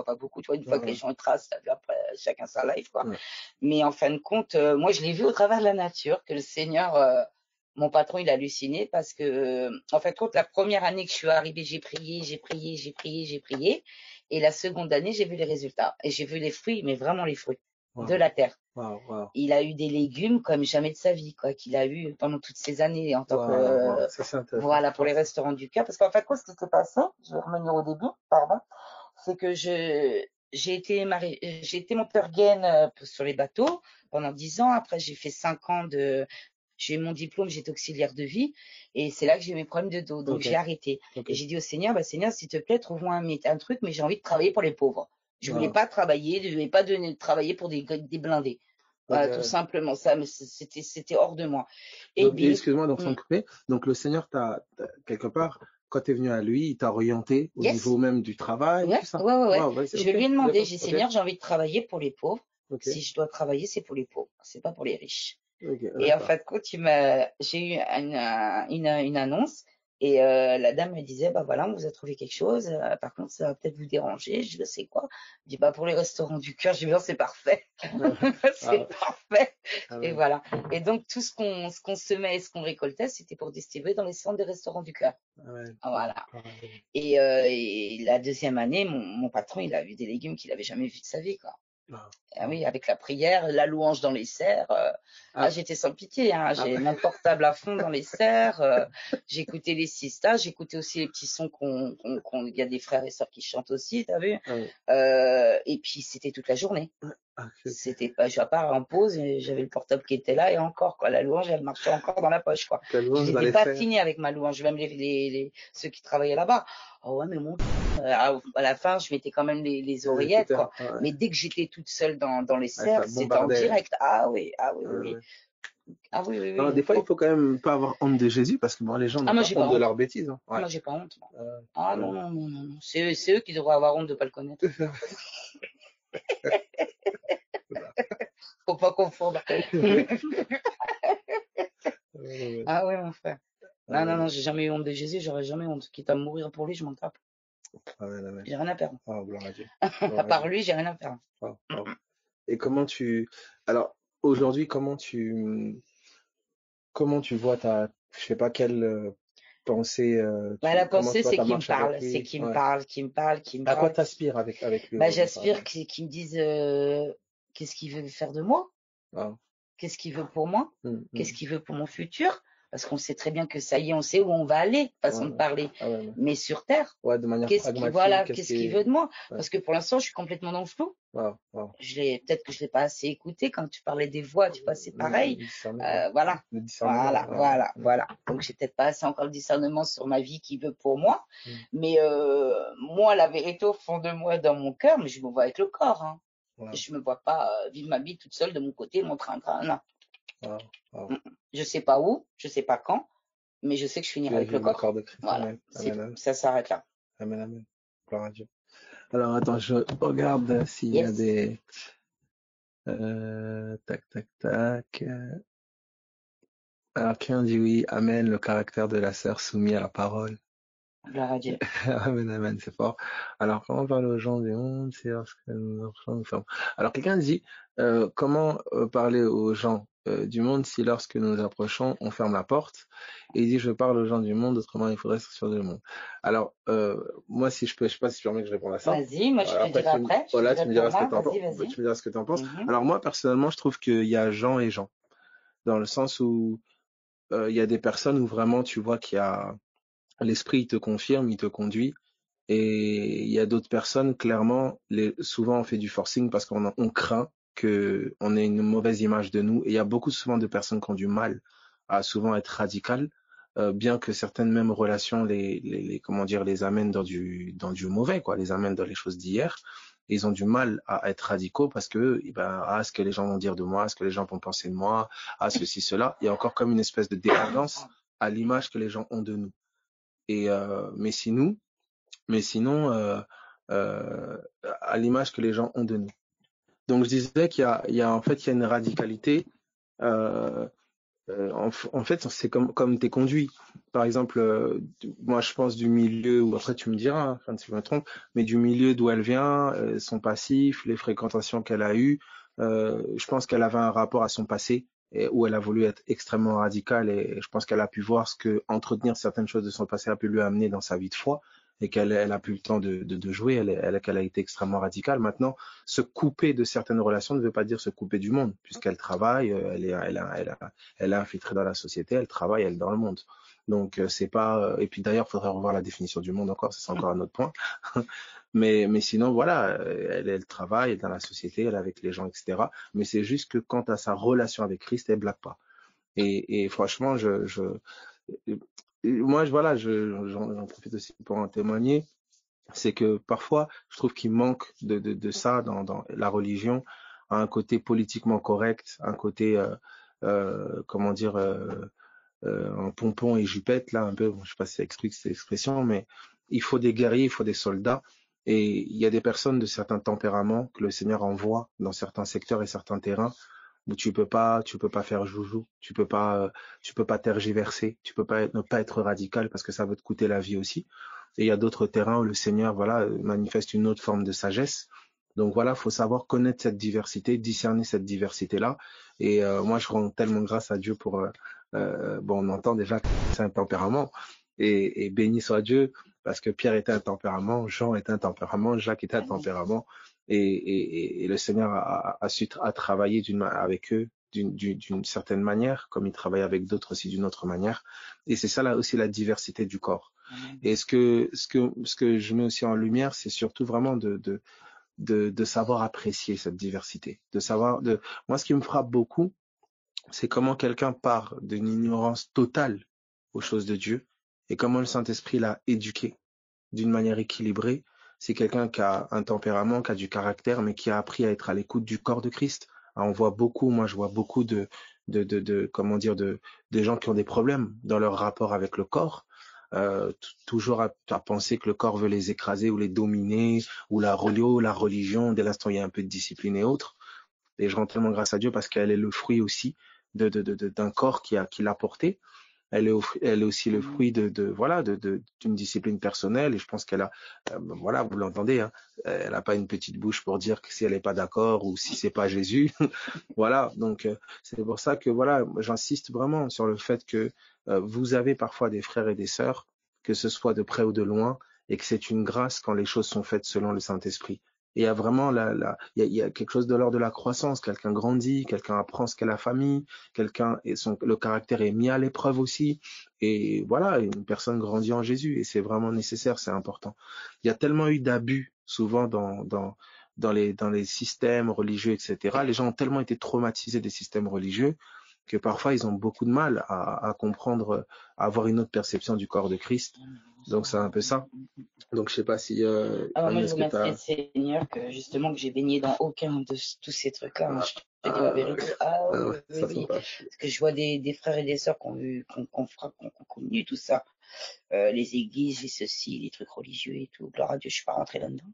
pas beaucoup. Tu vois, une fois que les gens ils tracent, t'as vu après chacun sa life quoi. Ouais. Mais en fin de compte, moi je l'ai vu au travers de la nature que le Seigneur, mon patron il a halluciné parce que en fin de compte la première année que je suis arrivée j'ai prié et la seconde année j'ai vu les résultats et j'ai vu les fruits mais vraiment les fruits de la terre. Wow. Il a eu des légumes comme jamais de sa vie, quoi, qu'il a eu pendant toutes ces années en tant que, Ça, c'est intéressant. voilà, pour les restaurants du cœur. Parce qu'en fait, quoi, ce qui s'est passé, je vais revenir au début, pardon, c'est que j'ai été monteur gaine sur les bateaux pendant 10 ans. Après, j'ai fait 5 ans j'ai eu mon diplôme, j'étais auxiliaire de vie, et c'est là que j'ai eu mes problèmes de dos, donc j'ai arrêté. Et j'ai dit au Seigneur, Seigneur, s'il te plaît, trouve-moi un truc, mais j'ai envie de travailler pour les pauvres. Je voulais pas travailler, je voulais pas travailler pour des blindés. Tout simplement, ça, mais c'était hors de moi. Et Donc, excuse-moi d'en couper. Donc, le Seigneur quelque part, quand tu es venu à lui, il t'a orienté au niveau même du travail, ouais, tout ça. Ouais. Wow, Je lui ai demandé, j'ai dit, Seigneur, ok. j'ai envie de travailler pour les pauvres. Okay. Si je dois travailler, c'est pour les pauvres, c'est pas pour les riches. Okay, et en fait, quand j'ai eu une annonce et la dame me disait, bah voilà, on vous a trouvé quelque chose. Par contre, ça va peut-être vous déranger. Je dis, c'est quoi? Je dis, bah pour les restaurants du cœur. Je dis, c'est parfait. C'est parfait. Et voilà. Et donc tout ce qu'on semait et ce qu'on récoltait, c'était pour distribuer dans les centres des restaurants du cœur. Voilà. Et la deuxième année, mon patron, il a eu des légumes qu'il avait jamais vus de sa vie, quoi. Ah oui, avec la prière, la louange dans les serres. J'étais sans pitié. Hein. J'ai mon portable à fond dans les serres. J'écoutais les sistas. J'écoutais aussi les petits sons il y a des frères et sœurs qui chantent aussi, t'as vu. Et puis c'était toute la journée. C'était pas, à part en pause, j'avais le portable qui était là et encore quoi. La louange, elle marchait encore dans la poche quoi. Je n'étais pas finie avec ma louange. Même ceux qui travaillaient là-bas. Oh ouais, mais à la fin, je mettais quand même les oreillettes quoi. Mais dès que j'étais toute seule dans les serres, c'était en direct. Ah oui. Ah oui. Alors, des fois, il faut quand même pas avoir honte de Jésus parce que les gens n'ont pas honte de leurs bêtises. Hein. Moi, j'ai pas honte. Non. C'est eux qui devraient avoir honte de pas le connaître. Faut pas confondre. Ah oui, mon frère. Non, j'ai jamais eu honte de Jésus, j'aurais jamais honte. Quitte à mourir pour lui, je m'en tape. J'ai rien à perdre. Gloire à Dieu. À part lui, j'ai rien à perdre. Et alors, aujourd'hui, comment tu vois je sais pas quelle pensée, la pensée, c'est qu'il me parle. C'est qu'il me parle. À quoi t'aspires avec lui? J'aspire qu'il me dise, qu'est-ce qu'il veut faire de moi? Qu'est-ce qu'il veut pour moi? Qu'est-ce qu'il veut pour mon futur? parce qu'on sait très bien que ça y est, on sait où on va aller, façon de parler. Mais sur Terre, de manière pragmatique, qu'est-ce qu'il veut de moi? Parce que pour l'instant, je suis complètement dans le flou. Peut-être que je l'ai pas assez écouté quand tu parlais des voix, tu vois, c'est pareil. Voilà. Donc j'ai peut-être pas assez encore le discernement sur ma vie qu'il veut pour moi. Mais moi, la vérité au fond de moi, dans mon cœur, mais je me vois avec le corps. Hein. Je me vois pas vivre ma vie toute seule de mon côté, mon train-train. Non. Je sais pas où, je sais pas quand, mais je sais que je finirai avec le corps. De Christ. Voilà. Amen. Ça s'arrête là. Amen, amen. Gloire à Dieu. Alors attends, je regarde s'il y a des... tac. Alors, quelqu'un dit oui, amen, le caractère de la sœur soumis à la parole. Gloire à Dieu. Amen, amen, c'est fort. Alors, comment parler aux gens du monde, c'est lorsque nous enfin... Alors, quelqu'un dit, comment parler aux gens du monde si lorsque nous nous approchons, on ferme la porte? Et il dit, je parle aux gens du monde, autrement il faudrait sortir du monde. Alors, moi, si je peux, je sais pas si tu permets que je réponde à ça. Vas-y, moi je te dirai après. Voilà, tu me diras ce que t'en penses. Tu me diras ce que t'en penses. Alors, moi, personnellement, je trouve qu'il y a gens et gens. Dans le sens où il y a des personnes où vraiment tu vois qu'il y a l'esprit, il te confirme, il te conduit. Et il y a d'autres personnes, clairement, souvent on fait du forcing parce qu'on craint qu'on ait une mauvaise image de nous. Et il y a beaucoup souvent de personnes qui ont du mal à souvent être radicales, bien que certaines mêmes relations comment dire, les amènent dans du mauvais, quoi, les amènent dans les choses d'hier. Ils ont du mal à être radicaux parce que, ce que les gens vont dire de moi, ce que les gens vont penser de moi, ceci, cela. Il y a encore comme une espèce de dépendance à l'image que les gens ont de nous. Et mais sinon, à l'image que les gens ont de nous. Donc je disais qu'il y a en fait il y a une radicalité. En fait, c'est comme t'es conduit. Par exemple, moi je pense du milieu où après tu me diras, hein, enfin, si je me trompe, mais du milieu d'où elle vient, son passif, les fréquentations qu'elle a eues, je pense qu'elle avait un rapport à son passé où elle a voulu être extrêmement radicale et je pense qu'elle a pu voir ce que entretenir certaines choses de son passé a pu lui amener dans sa vie de foi et qu'elle a plus le temps de jouer, qu'elle a été extrêmement radicale. Maintenant, se couper de certaines relations ne veut pas dire se couper du monde, puisqu'elle travaille, elle est infiltrée dans la société, elle travaille, elle est dans le monde. Donc c'est pas et puis d'ailleurs, il faudrait revoir la définition du monde encore, c'est encore un autre point. mais sinon voilà, elle travaille, elle est dans la société, elle est avec les gens, etc. Mais c'est juste que quant à sa relation avec Christ, elle blague pas. Et franchement, moi, voilà, j'en profite aussi pour en témoigner. C'est que parfois, je trouve qu'il manque de ça dans la religion, un côté politiquement correct, un côté, comment dire, en pompon et jupette, là, un peu, je sais pas si ça explique cette expression, mais il faut des guerriers, il faut des soldats. Et il y a des personnes de certains tempéraments que le Seigneur envoie dans certains secteurs et certains terrains où tu peux pas faire joujou, tu peux pas tergiverser, tu peux pas ne pas être radical parce que ça va te coûter la vie aussi. Et il y a d'autres terrains où le Seigneur, voilà, manifeste une autre forme de sagesse. Donc voilà, faut savoir connaître cette diversité, discerner cette diversité-là. Et moi, je rends tellement grâce à Dieu pour, on entend déjà que c'est un tempérament. Et béni soit Dieu, parce que Pierre était un tempérament, Jean était un tempérament, Jacques était un tempérament. Et le Seigneur a su travailler avec eux d'une certaine manière, comme il travaille avec d'autres aussi d'une autre manière. Et c'est ça là aussi la diversité du corps. Et ce que je mets aussi en lumière, c'est surtout vraiment de savoir apprécier cette diversité, moi ce qui me frappe beaucoup, c'est comment quelqu'un part d'une ignorance totale aux choses de Dieu et comment le Saint-Esprit l'a éduqué d'une manière équilibrée. C'est quelqu'un qui a un tempérament, qui a du caractère, mais qui a appris à être à l'écoute du corps de Christ. Alors, moi je vois beaucoup de gens qui ont des problèmes dans leur rapport avec le corps, toujours à penser que le corps veut les écraser ou les dominer, ou la religion, dès l'instant il y a un peu de discipline et autres. Et je rends tellement grâce à Dieu parce qu'elle est le fruit aussi d'un corps qui l'a porté. Elle est aussi le fruit d'une discipline personnelle et je pense qu'elle a, voilà, vous l'entendez, hein, elle n'a pas une petite bouche pour dire que si elle n'est pas d'accord ou si c'est pas Jésus, voilà. Donc c'est pour ça que voilà, j'insiste vraiment sur le fait que vous avez parfois des frères et des sœurs, que ce soit de près ou de loin, et que c'est une grâce quand les choses sont faites selon le Saint-Esprit. Et il y a vraiment il y a quelque chose de l'ordre de la croissance. Quelqu'un grandit, quelqu'un apprend ce qu'est la famille, le caractère est mis à l'épreuve aussi. Et voilà, une personne grandit en Jésus et c'est vraiment nécessaire, c'est important. Il y a tellement eu d'abus souvent dans les systèmes religieux, etc. Les gens ont tellement été traumatisés des systèmes religieux que parfois ils ont beaucoup de mal à comprendre, à avoir une autre perception du corps de Christ. Donc c'est un peu ça. Donc je sais pas si Alors moi, je Agnès, que remercie le t'as... Seigneur que justement que j'ai baigné dans aucun de tous ces trucs-là. Hein. Je te dis la vérité. Ah ouais, oui, oui, ça oui. va. Parce que je vois des frères et des sœurs qui ont vu, qui ont connu tout ça. Les églises, les ceci, les trucs religieux et tout. Gloire à Dieu, je suis pas rentrée là-dedans.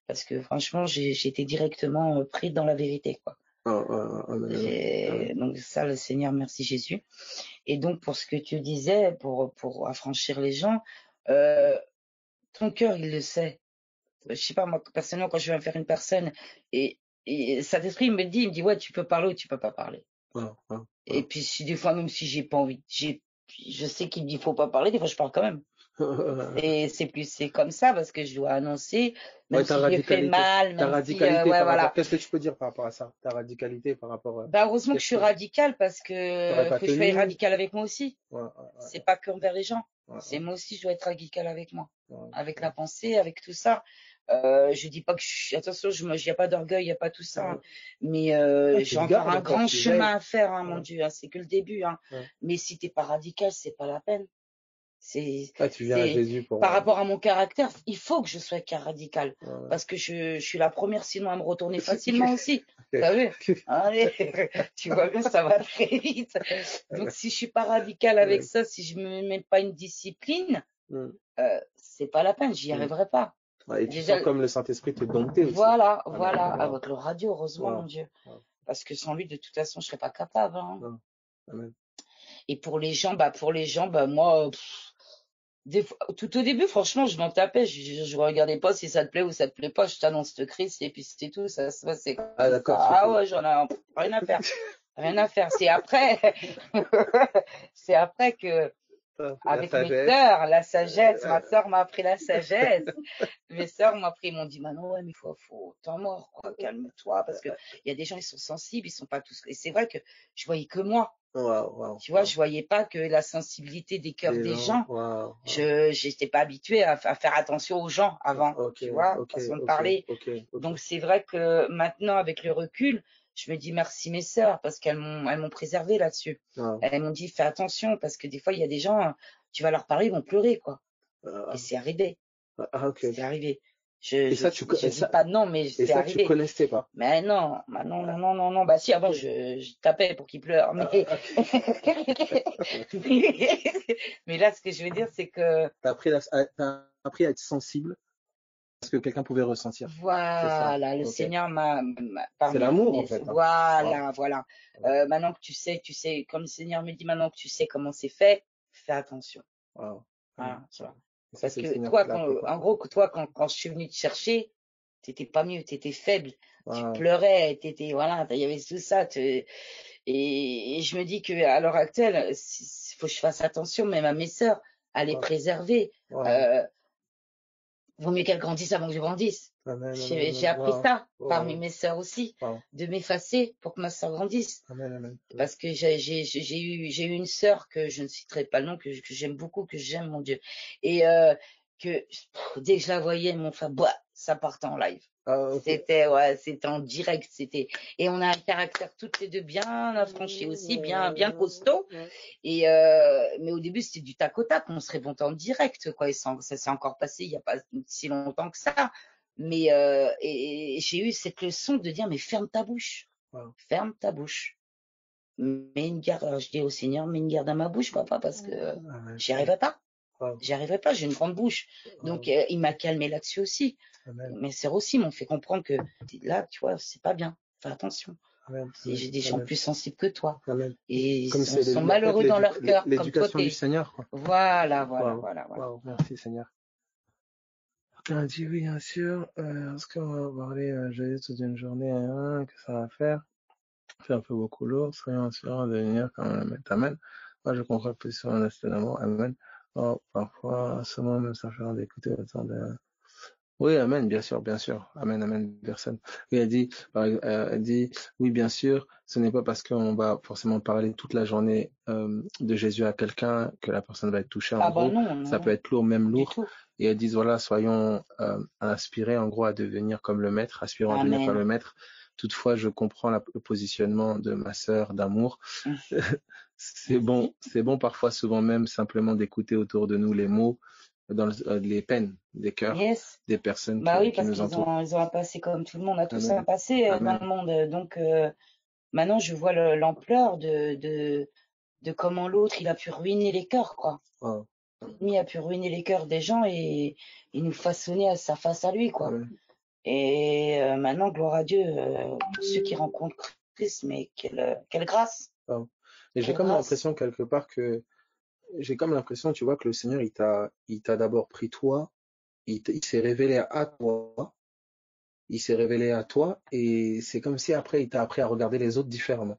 Parce que franchement, j'ai été directement prise dans la vérité, quoi. Donc ça, le Seigneur, merci Jésus. Et donc pour ce que tu disais, pour affranchir les gens, ton cœur, il le sait. Je sais pas, moi, personnellement, quand je vais faire une personne, et Saint-Esprit il me dit, ouais, tu peux parler ou tu peux pas parler. Et puis, si des fois, même si j'ai pas envie, je sais qu'il me dit, faut pas parler, des fois, je parle quand même. Et c'est comme ça, parce que je dois annoncer, même si je fais mal, Ta même si, radicalité ouais, par voilà. rapport... Qu'est-ce que tu peux dire par rapport à ça? Ta radicalité par rapport... Bah, heureusement que je suis radicale, parce T'aurais que pas faut que je sois tenu? radicale avec moi aussi. C'est pas que envers les gens. Ouais, C'est moi aussi, je dois être radicale avec moi. Avec ouais. la pensée, avec tout ça. Je dis pas que attention, y a pas d'orgueil, il y a pas tout ça. Hein. Mais Ouais, tu j'ai te encore gardes un encore, grand tu chemin veilles. à faire, hein, mon Ouais, Dieu. Hein, c'est que le début. Hein. ouais. Mais si t'es pas radical, c'est pas la peine. Ah, tu viens à Jésus pour... Par rapport à mon caractère, il faut que je sois radical. ouais. Parce que je suis la première sinon à me retourner facilement aussi. T'as vu? Allez, tu vois bien, ça va très vite. Donc si je suis pas radical avec ça, si je me mets pas une discipline, c'est pas la peine, j'y arriverai pas. Ouais, et tu Déjà, sens comme le Saint-Esprit te dompter aussi. voilà, Amen. voilà, Wow. avec le radio, heureusement, Wow. mon Dieu. Wow. Parce que sans lui, de toute façon, je serais pas capable. Hein. Non. Amen. Et pour les gens, moi, tout au début, franchement, je m'en tapais. Je regardais pas si ça te plaît ou ça te plaît pas. Je t'annonce le Christ et puis c'est tout. Ça se passait comme Ah, ça. d'accord. Ah ouais, j'en ai rien à faire. Rien à faire. C'est après, c'est après que, La avec mes sagesse. sœurs, la sagesse, ma sœur m'a appris la sagesse. Mes sœurs m'ont appris, ils m'ont dit, Manon, ouais, mais faut, temps mort, quoi, calme-toi, parce que il y a des gens, ils sont sensibles, ils sont pas tous, et c'est vrai que je voyais que moi. Wow, Tu vois, je voyais pas que la sensibilité des cœurs des gens. Wow. J'étais pas habituée à faire attention aux gens avant, tu vois, façon de parler. Donc c'est vrai que maintenant, avec le recul, je me dis merci mes sœurs parce qu'elles m'ont préservé là-dessus. Wow. Elles m'ont dit fais attention parce que des fois il y a des gens, tu vas leur parler, ils vont pleurer quoi. Et c'est arrivé. C'est arrivé. Je dis pas non, mais c'est arrivé. Tu connaissais pas. Mais non, bah non. Bah si, avant, je tapais pour qu'il pleure. Mais... mais là, ce que je veux dire, c'est que... T'as appris à être sensible à ce que quelqu'un pouvait ressentir. Voilà, le Seigneur m'a... C'est l'amour, en fait. Hein. Voilà. Maintenant que tu sais, comme le Seigneur me dit, maintenant que tu sais comment c'est fait, fais attention. Wow. Voilà, tu vois. Ça, Parce que toi, en gros, quand je suis venue te chercher, t'étais pas mieux, t'étais faible, tu pleurais, voilà, il y avait tout ça. Et je me dis que à l'heure actuelle, il faut que je fasse attention, même à mes sœurs, à les préserver. Vaut mieux qu'elles grandissent avant que je grandisse. J'ai appris ça parmi mes sœurs aussi, de m'effacer pour que ma sœur grandisse. Parce que j'ai eu une sœur que je ne citerai pas le nom, que j'aime beaucoup, que j'aime, mon Dieu. Et que dès que je la voyais, mon frère, ça partait en live. C'était en direct, et on a un caractère toutes les deux bien affranchi aussi, bien costaud. Et mais au début c'était du tac au tac, on se répondait en direct quoi. Et ça s'est encore passé il y a pas si longtemps que ça. Mais et j'ai eu cette leçon de dire mais ferme ta bouche, ferme ta bouche. Mets une garde, je dis au Seigneur, mets une garde à ma bouche, papa, parce que j'y arriverai pas. J'y arriverai pas, j'ai une grande bouche. Donc il m'a calmé là-dessus aussi. Mes sœurs aussi m'ont fait comprendre que là, tu vois, c'est pas bien. Fais attention. J'ai des gens plus sensibles que toi. Et ils sont malheureux dans leur cœur. L'éducation du Seigneur, quoi. Voilà. Merci, Seigneur. On dit oui, bien sûr. Est-ce qu'on va parler Jésus toute une journée, que ça va faire? C'est un peu beaucoup lourd. Soyons assurants de venir quand même. Amen. Moi, je comprends la position d'un d'amour. Amen. Oh, parfois, seulement même ça faire d'écouter autant de... Oui, amen, bien sûr, bien sûr. Amen, amen, personne. Oui, elle dit, oui, bien sûr, ce n'est pas parce qu'on va forcément parler toute la journée de Jésus à quelqu'un que la personne va être touchée. En Ah bah gros, non, ça peut non, être lourd, même du lourd. tout. Et elles disent, voilà, soyons inspirés, en gros, à devenir comme le maître, aspirons à devenir comme Amen. le maître. Toutefois, je comprends le positionnement de ma sœur d'amour. C'est bon parfois, souvent même, simplement d'écouter autour de nous les mots, les peines des cœurs Yes. des personnes Bah oui, qui parce nous qu'ils entourent. ont un passé comme tout le monde, on a tous un Amen. passé dans le Amen. monde. Donc maintenant, je vois l'ampleur de comment l'autre, il a pu ruiner les cœurs, quoi. Wow. Il a pu ruiner les cœurs des gens et nous façonner à sa face à lui, quoi. Amen. Et maintenant, gloire à Dieu, pour ceux qui rencontrent Christ, mais quelle grâce, Wow. Et j'ai quelle comme grâce. l'impression quelque part j'ai comme l'impression, tu vois, que le Seigneur, il t'a d'abord pris toi, il s'est révélé à toi, il s'est révélé à toi, et c'est comme si après, il t'a appris à regarder les autres différemment.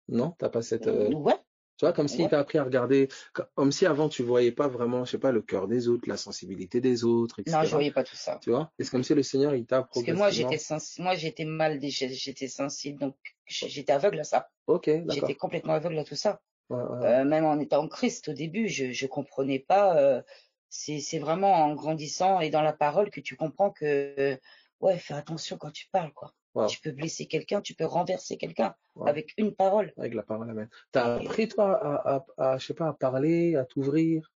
Non? T'as pas cette, Ouais, tu vois, comme s'il ouais. t'a appris à regarder, comme si avant, tu voyais pas vraiment, je sais pas, le cœur des autres, la sensibilité des autres, Non, je etc. voyais pas tout ça. Tu vois? Et c'est comme si le Seigneur, il t'a Parce que moi, progressivement, moi, j'étais mal, j'étais sensible, donc j'étais aveugle à ça. ok, J'étais d'accord. complètement aveugle à tout ça. Ouais, ouais, ouais. Même en étant en Christ au début, je comprenais pas. C'est vraiment en grandissant et dans la parole que tu comprends que ouais, fais attention quand tu parles, quoi. Wow, Tu peux blesser quelqu'un, tu peux renverser quelqu'un wow. avec une parole. Avec la parole, amen. T'as Et, appris, toi, je sais pas, à parler, à t'ouvrir.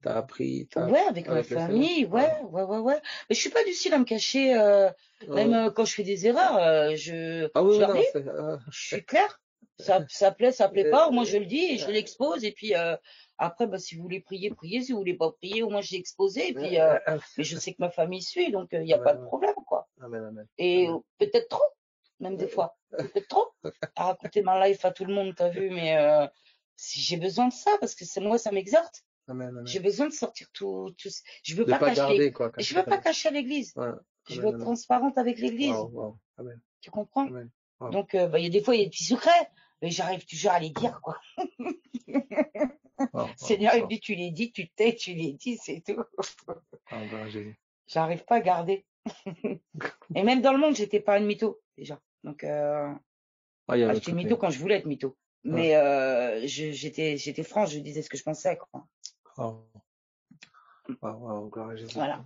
ouais, avec ma Avec le Seigneur. famille, ouais, Wow. ouais, ouais, ouais. Mais je suis pas du style à me cacher. Même Euh, quand je fais des erreurs, ah oui, je oui, leur dis. non, Je suis claire. Ça plaît pas. Moi, je euh, le dis et je euh, l'expose. Et puis après, bah, si vous voulez prier, priez. Si vous voulez pas prier, au moins je l'ai exposé. Et puis, euh, mais je sais que ma famille suit, donc il n'y a pas de amen, problème, quoi. amen, amen, Et amen. peut-être trop, même des fois, peut-être trop. À raconter ma life à tout le monde, t'as vu. Mais si j'ai besoin de ça, parce que c'est moi, ça m'exhorte. Amen, J'ai amen. besoin de sortir tout. Je veux De pas pas cacher. garder, quoi, Je cacher veux pas rien. cacher à l'église. Ouais. Je veux Amen, être amen. transparente avec Wow, l'église. wow. Amen, Tu comprends? amen. Wow, Donc, bah, il y a des fois, il y a des petits secrets, mais j'arrive toujours à les dire, quoi. wow, wow, Seigneur, il me wow. dit, tu les dis, tu t'es, tu les dis, c'est tout. Ah, gloire à Jésus. J'arrive pas à garder. Et même dans le monde, j'étais pas une mytho, déjà. Donc, Ah, il y a bah, le j'étais truc, mytho quand je voulais être mytho. ouais. Mais j'étais franche, je disais ce que je pensais, quoi. Wow, wow, wow, gloire à Jésus. Voilà.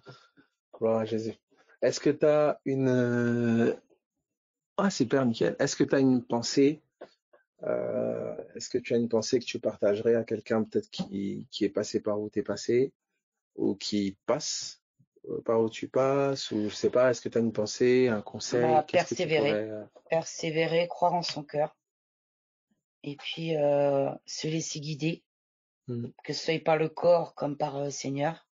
Gloire à Jésus. Est-ce que tu as une... Ah, super, nickel. Est-ce que tu as une pensée est-ce que tu as une pensée que tu partagerais à quelqu'un peut-être qui est passé par où tu es passé ou qui passe par où tu passes ou je sais pas, est-ce que tu as une pensée, un Bah, conseil, qu'est-ce que tu persévérer. pourrais Persévérer, croire en son cœur. Et puis, se laisser guider, hmm, que ce soit par le corps comme par Seigneur.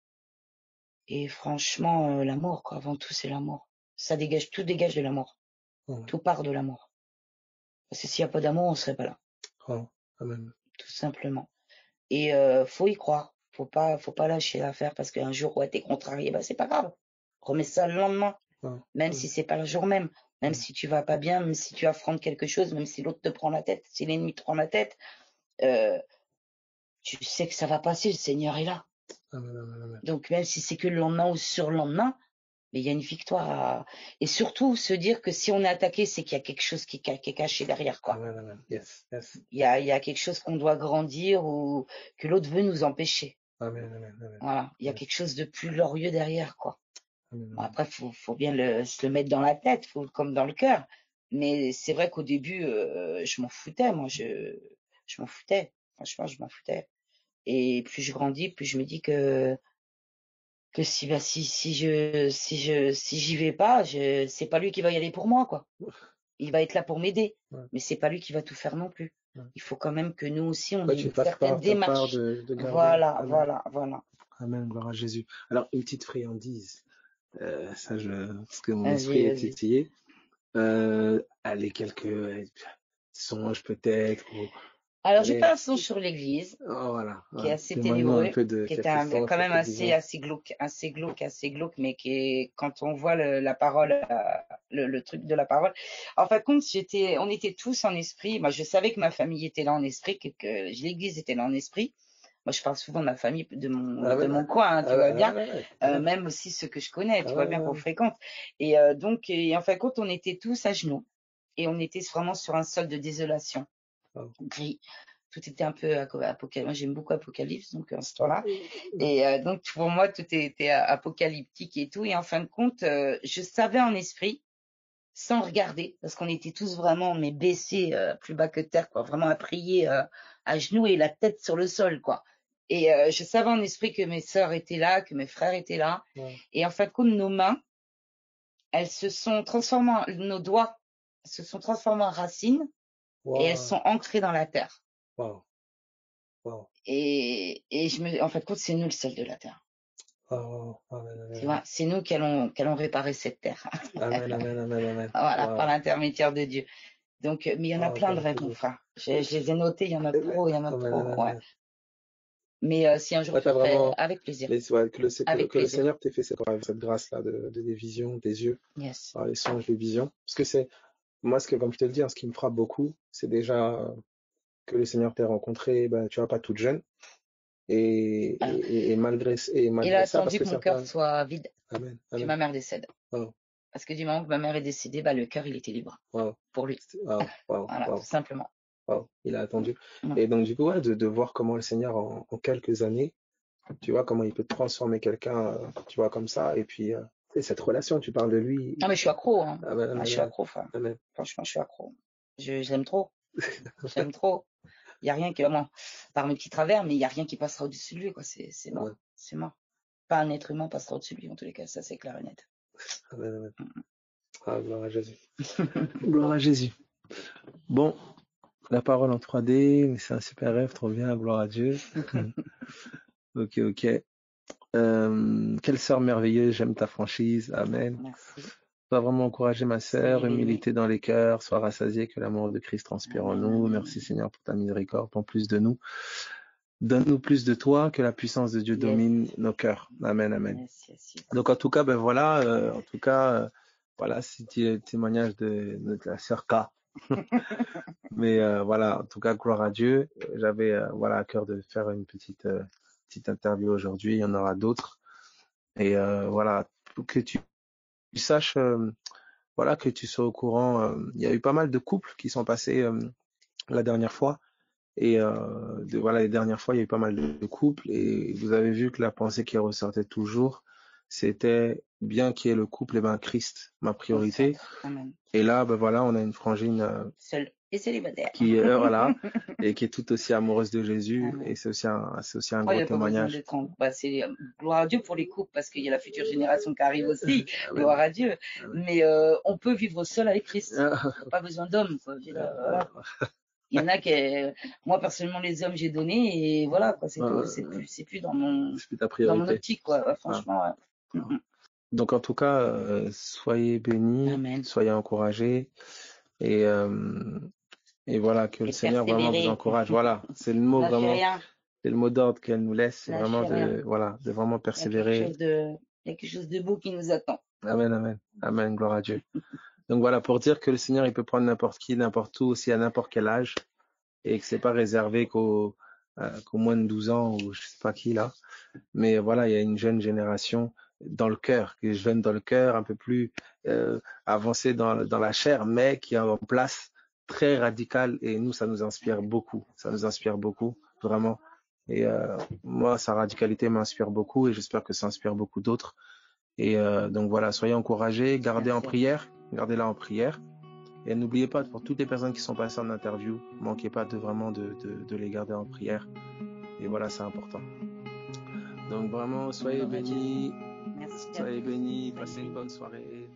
Et franchement, l'amour, quoi. Avant tout, c'est l'amour. Ça dégage, tout dégage de l'amour. hmm, Tout part de l'amour. Parce que s'il n'y a pas d'amour, on serait pas là. oh, amen. Tout simplement. Et faut y croire. Faut pas lâcher l'affaire parce qu'un jour, ouais, t'es contrarié, bah c'est pas grave. Remets ça le lendemain. Oh, Même si amen. c'est pas le jour même. Même Hmm, si tu vas pas bien, même si tu affrontes quelque chose, même si l'autre te prend la tête, si l'ennemi te prend la tête, euh, tu sais que ça va passer, le Seigneur est là. amen, amen, amen. Donc même si c'est que le lendemain ou sur le lendemain, mais il y a une victoire et surtout se dire que si on est attaqué, c'est qu'il y a quelque chose qui est caché derrière, quoi. Amen, amen. Yes, yes. Il y a quelque chose qu'on doit grandir ou que l'autre veut nous empêcher. Amen, amen, amen. Voilà. Il y a quelque Yes. chose de plus glorieux derrière, quoi. Amen, Bon, amen. après, faut bien se le mettre dans la tête, comme dans le cœur. Mais c'est vrai qu'au début, je m'en foutais, moi, je m'en foutais. Franchement, je m'en foutais. Et plus je grandis, plus je me dis que si j'y vais pas, c'est pas lui qui va y aller pour moi, quoi. Il va être là pour m'aider, Ouais, mais c'est pas lui qui va tout faire non plus. ouais. Il faut quand même que nous aussi, on Ouais, ait tu une fasses certaine ta part démarche. de garder. Voilà, Amen. voilà, voilà. Amen, gloire à Jésus. Alors, une petite friandise. Parce que mon esprit Vas-y, est vas-y. titillé. Allez, quelques songes peut-être, ou Alors, j'ai allez, pas un son sur l'église, oh, voilà, qui est ouais. assez Dis-moi-nous un ténébreux, peu de qui est quelques songes, quand même quelques visions. assez glauque, mais qui est, quand on voit la parole, le truc de la parole. En fin de compte, on était tous en esprit. Moi, je savais que ma famille était là en esprit, que l'église était là en esprit. Moi, je parle souvent de ma famille, de Ah ouais, mon coin, hein, tu ah ouais, vois bien. ah ouais, ah ouais, Même aussi ceux que je connais, ah tu ouais, vois bien qu'on ouais, fréquente. Et donc, et en fin de compte, on était tous à genoux et on était vraiment sur un sol de désolation, ouais. gris. Tout était un peu apocalyptique. Moi, j'aime beaucoup Apocalypse, donc en ce temps-là. Et donc, pour moi, tout était apocalyptique et tout. Et en fin de compte, je savais en esprit, sans regarder, parce qu'on était tous vraiment mais baissés plus bas que terre, quoi, vraiment à prier à genoux et la tête sur le sol, quoi. Et je savais en esprit que mes sœurs étaient là, que mes frères étaient là. Ouais. Et en fin de compte, nos mains, elles se sont transformées, nos doigts se sont transformés en racines et elles Wow, sont ancrées dans la terre. wow, wow, Et en fin de compte, c'est nous le sol de la terre. wow, amen, Tu amen, vois, c'est nous qui allons réparer cette terre. amen, amen, amen, amen, Voilà, par wow, l'intermédiaire de Dieu. Donc, mais il y en a wow, plein de gloire à rêves, mon Jésus. frère. Je les ai notés, il y en a Amen, trop, il y en a amen, trop, amen, ouais. amen. Mais si un jour Ouais, tu t'as le ferais, vraiment, avec plaisir, ouais, avec que le plaisir. Seigneur t'ait fait cette grâce-là des visions, des yeux, Yes. les songes, les visions. Parce que moi, comme je te le dis, hein, ce qui me frappe beaucoup, c'est déjà que le Seigneur t'ait rencontré, ben, tu vois, pas toute jeune. Alors, Et il a malgré ça, parce attendu que que mon cœur certains, soit vide, amen, que amen, ma mère décède. wow, Parce que du moment que ma mère est décédée, bah, le cœur, il était libre wow, pour lui. wow, wow, Voilà, tout wow, simplement. wow, il a attendu. Mm. Et donc, du coup, ouais, de voir comment le Seigneur, en quelques années, tu vois, comment il peut transformer quelqu'un, tu vois, comme ça. Et puis, et cette relation, tu parles de lui. Ah, mais je suis accro, hein. Amen, Ah, je amen, suis amen, accro, frère. amen. Franchement, je suis accro. J'aime trop. J'aime trop. Il y a rien qui, vraiment, par mes petits travers, mais il y a rien qui passera au-dessus de lui, quoi. C'est mort. Amen, C'est mort. Pas un être humain passera au-dessus de lui, en tous les cas. Ça, c'est clair et net. amen, amen. Ah, gloire à Jésus. Gloire à Jésus. Bon, la parole en 3D, mais c'est un super rêve, trop bien, gloire à Dieu. Ok, ok. Quelle sœur merveilleuse, j'aime ta franchise, amen. Merci. Sois vraiment encouragée, ma sœur, Soyez bénis. humilité dans les cœurs, sois rassasiée, que l'amour de Christ transpire en Amen, nous. amen. Merci Seigneur pour ta miséricorde, en plus de nous. Donne-nous plus de toi, que la puissance de Dieu Yes. domine nos cœurs. Amen, amen. Yes, yes, yes. Donc en tout cas, ben voilà, voilà, c'était le témoignage de la sœur K. Mais voilà, en tout cas, gloire à Dieu. J'avais voilà à cœur de faire une petite interview aujourd'hui. Il y en aura d'autres. Et voilà, pour que tu saches, voilà, que tu sois au courant. Il y a eu pas mal de couples qui sont passés la dernière fois. Et voilà, les dernières fois, il y a eu pas mal de couples. Et vous avez vu que la pensée qui ressortait toujours, c'était bien qu'il y ait le couple, et ben Christ, ma priorité. Amen. Et là, ben voilà, on a une frangine Seul et célibataire. qui voilà, et qui est tout aussi amoureuse de Jésus. Amen. Et c'est aussi un Il gros n'y a pas besoin témoignage. d'être en... Bah, c'est gloire à Dieu pour les couples parce qu'il y a la future génération qui arrive aussi. Amen. Gloire à Dieu. Amen. Mais on peut vivre seul avec Christ. Pas besoin d'homme, quoi. Voilà. Il y en a qui, moi personnellement, les hommes j'ai donné et voilà, quoi. C'est tout. C'est plus dans mon ta priorité. optique, quoi. Ouais, franchement. Ouais. Donc en tout cas, soyez bénis, Amen. soyez encouragés et voilà, que le Seigneur vraiment vous encourage. Voilà, c'est le mot vraiment, c'est le mot d'ordre qu'elle nous laisse, c'est vraiment de vraiment persévérer. Il y a quelque chose de beau qui nous attend. Amen, amen, amen, gloire à Dieu. Donc voilà, pour dire que le Seigneur, il peut prendre n'importe qui, n'importe où, aussi à n'importe quel âge, et que c'est pas réservé qu'aux moins de 12 ans ou je sais pas qui là. Mais voilà, il y a une jeune génération dans le cœur, qui est jeune dans le cœur, un peu plus avancée dans la chair, mais qui est en place très radicale. Et nous, ça nous inspire beaucoup. Ça nous inspire beaucoup, vraiment. Et moi, sa radicalité m'inspire beaucoup et j'espère que ça inspire beaucoup d'autres. Et donc voilà, soyez encouragés, gardez en prière, gardez-la en prière. Et n'oubliez pas, pour toutes les personnes qui sont passées en interview, manquez pas de les garder en prière. Et voilà, c'est important. Donc vraiment, soyez bénis. Merci. Soyez bénis, passez une bonne soirée.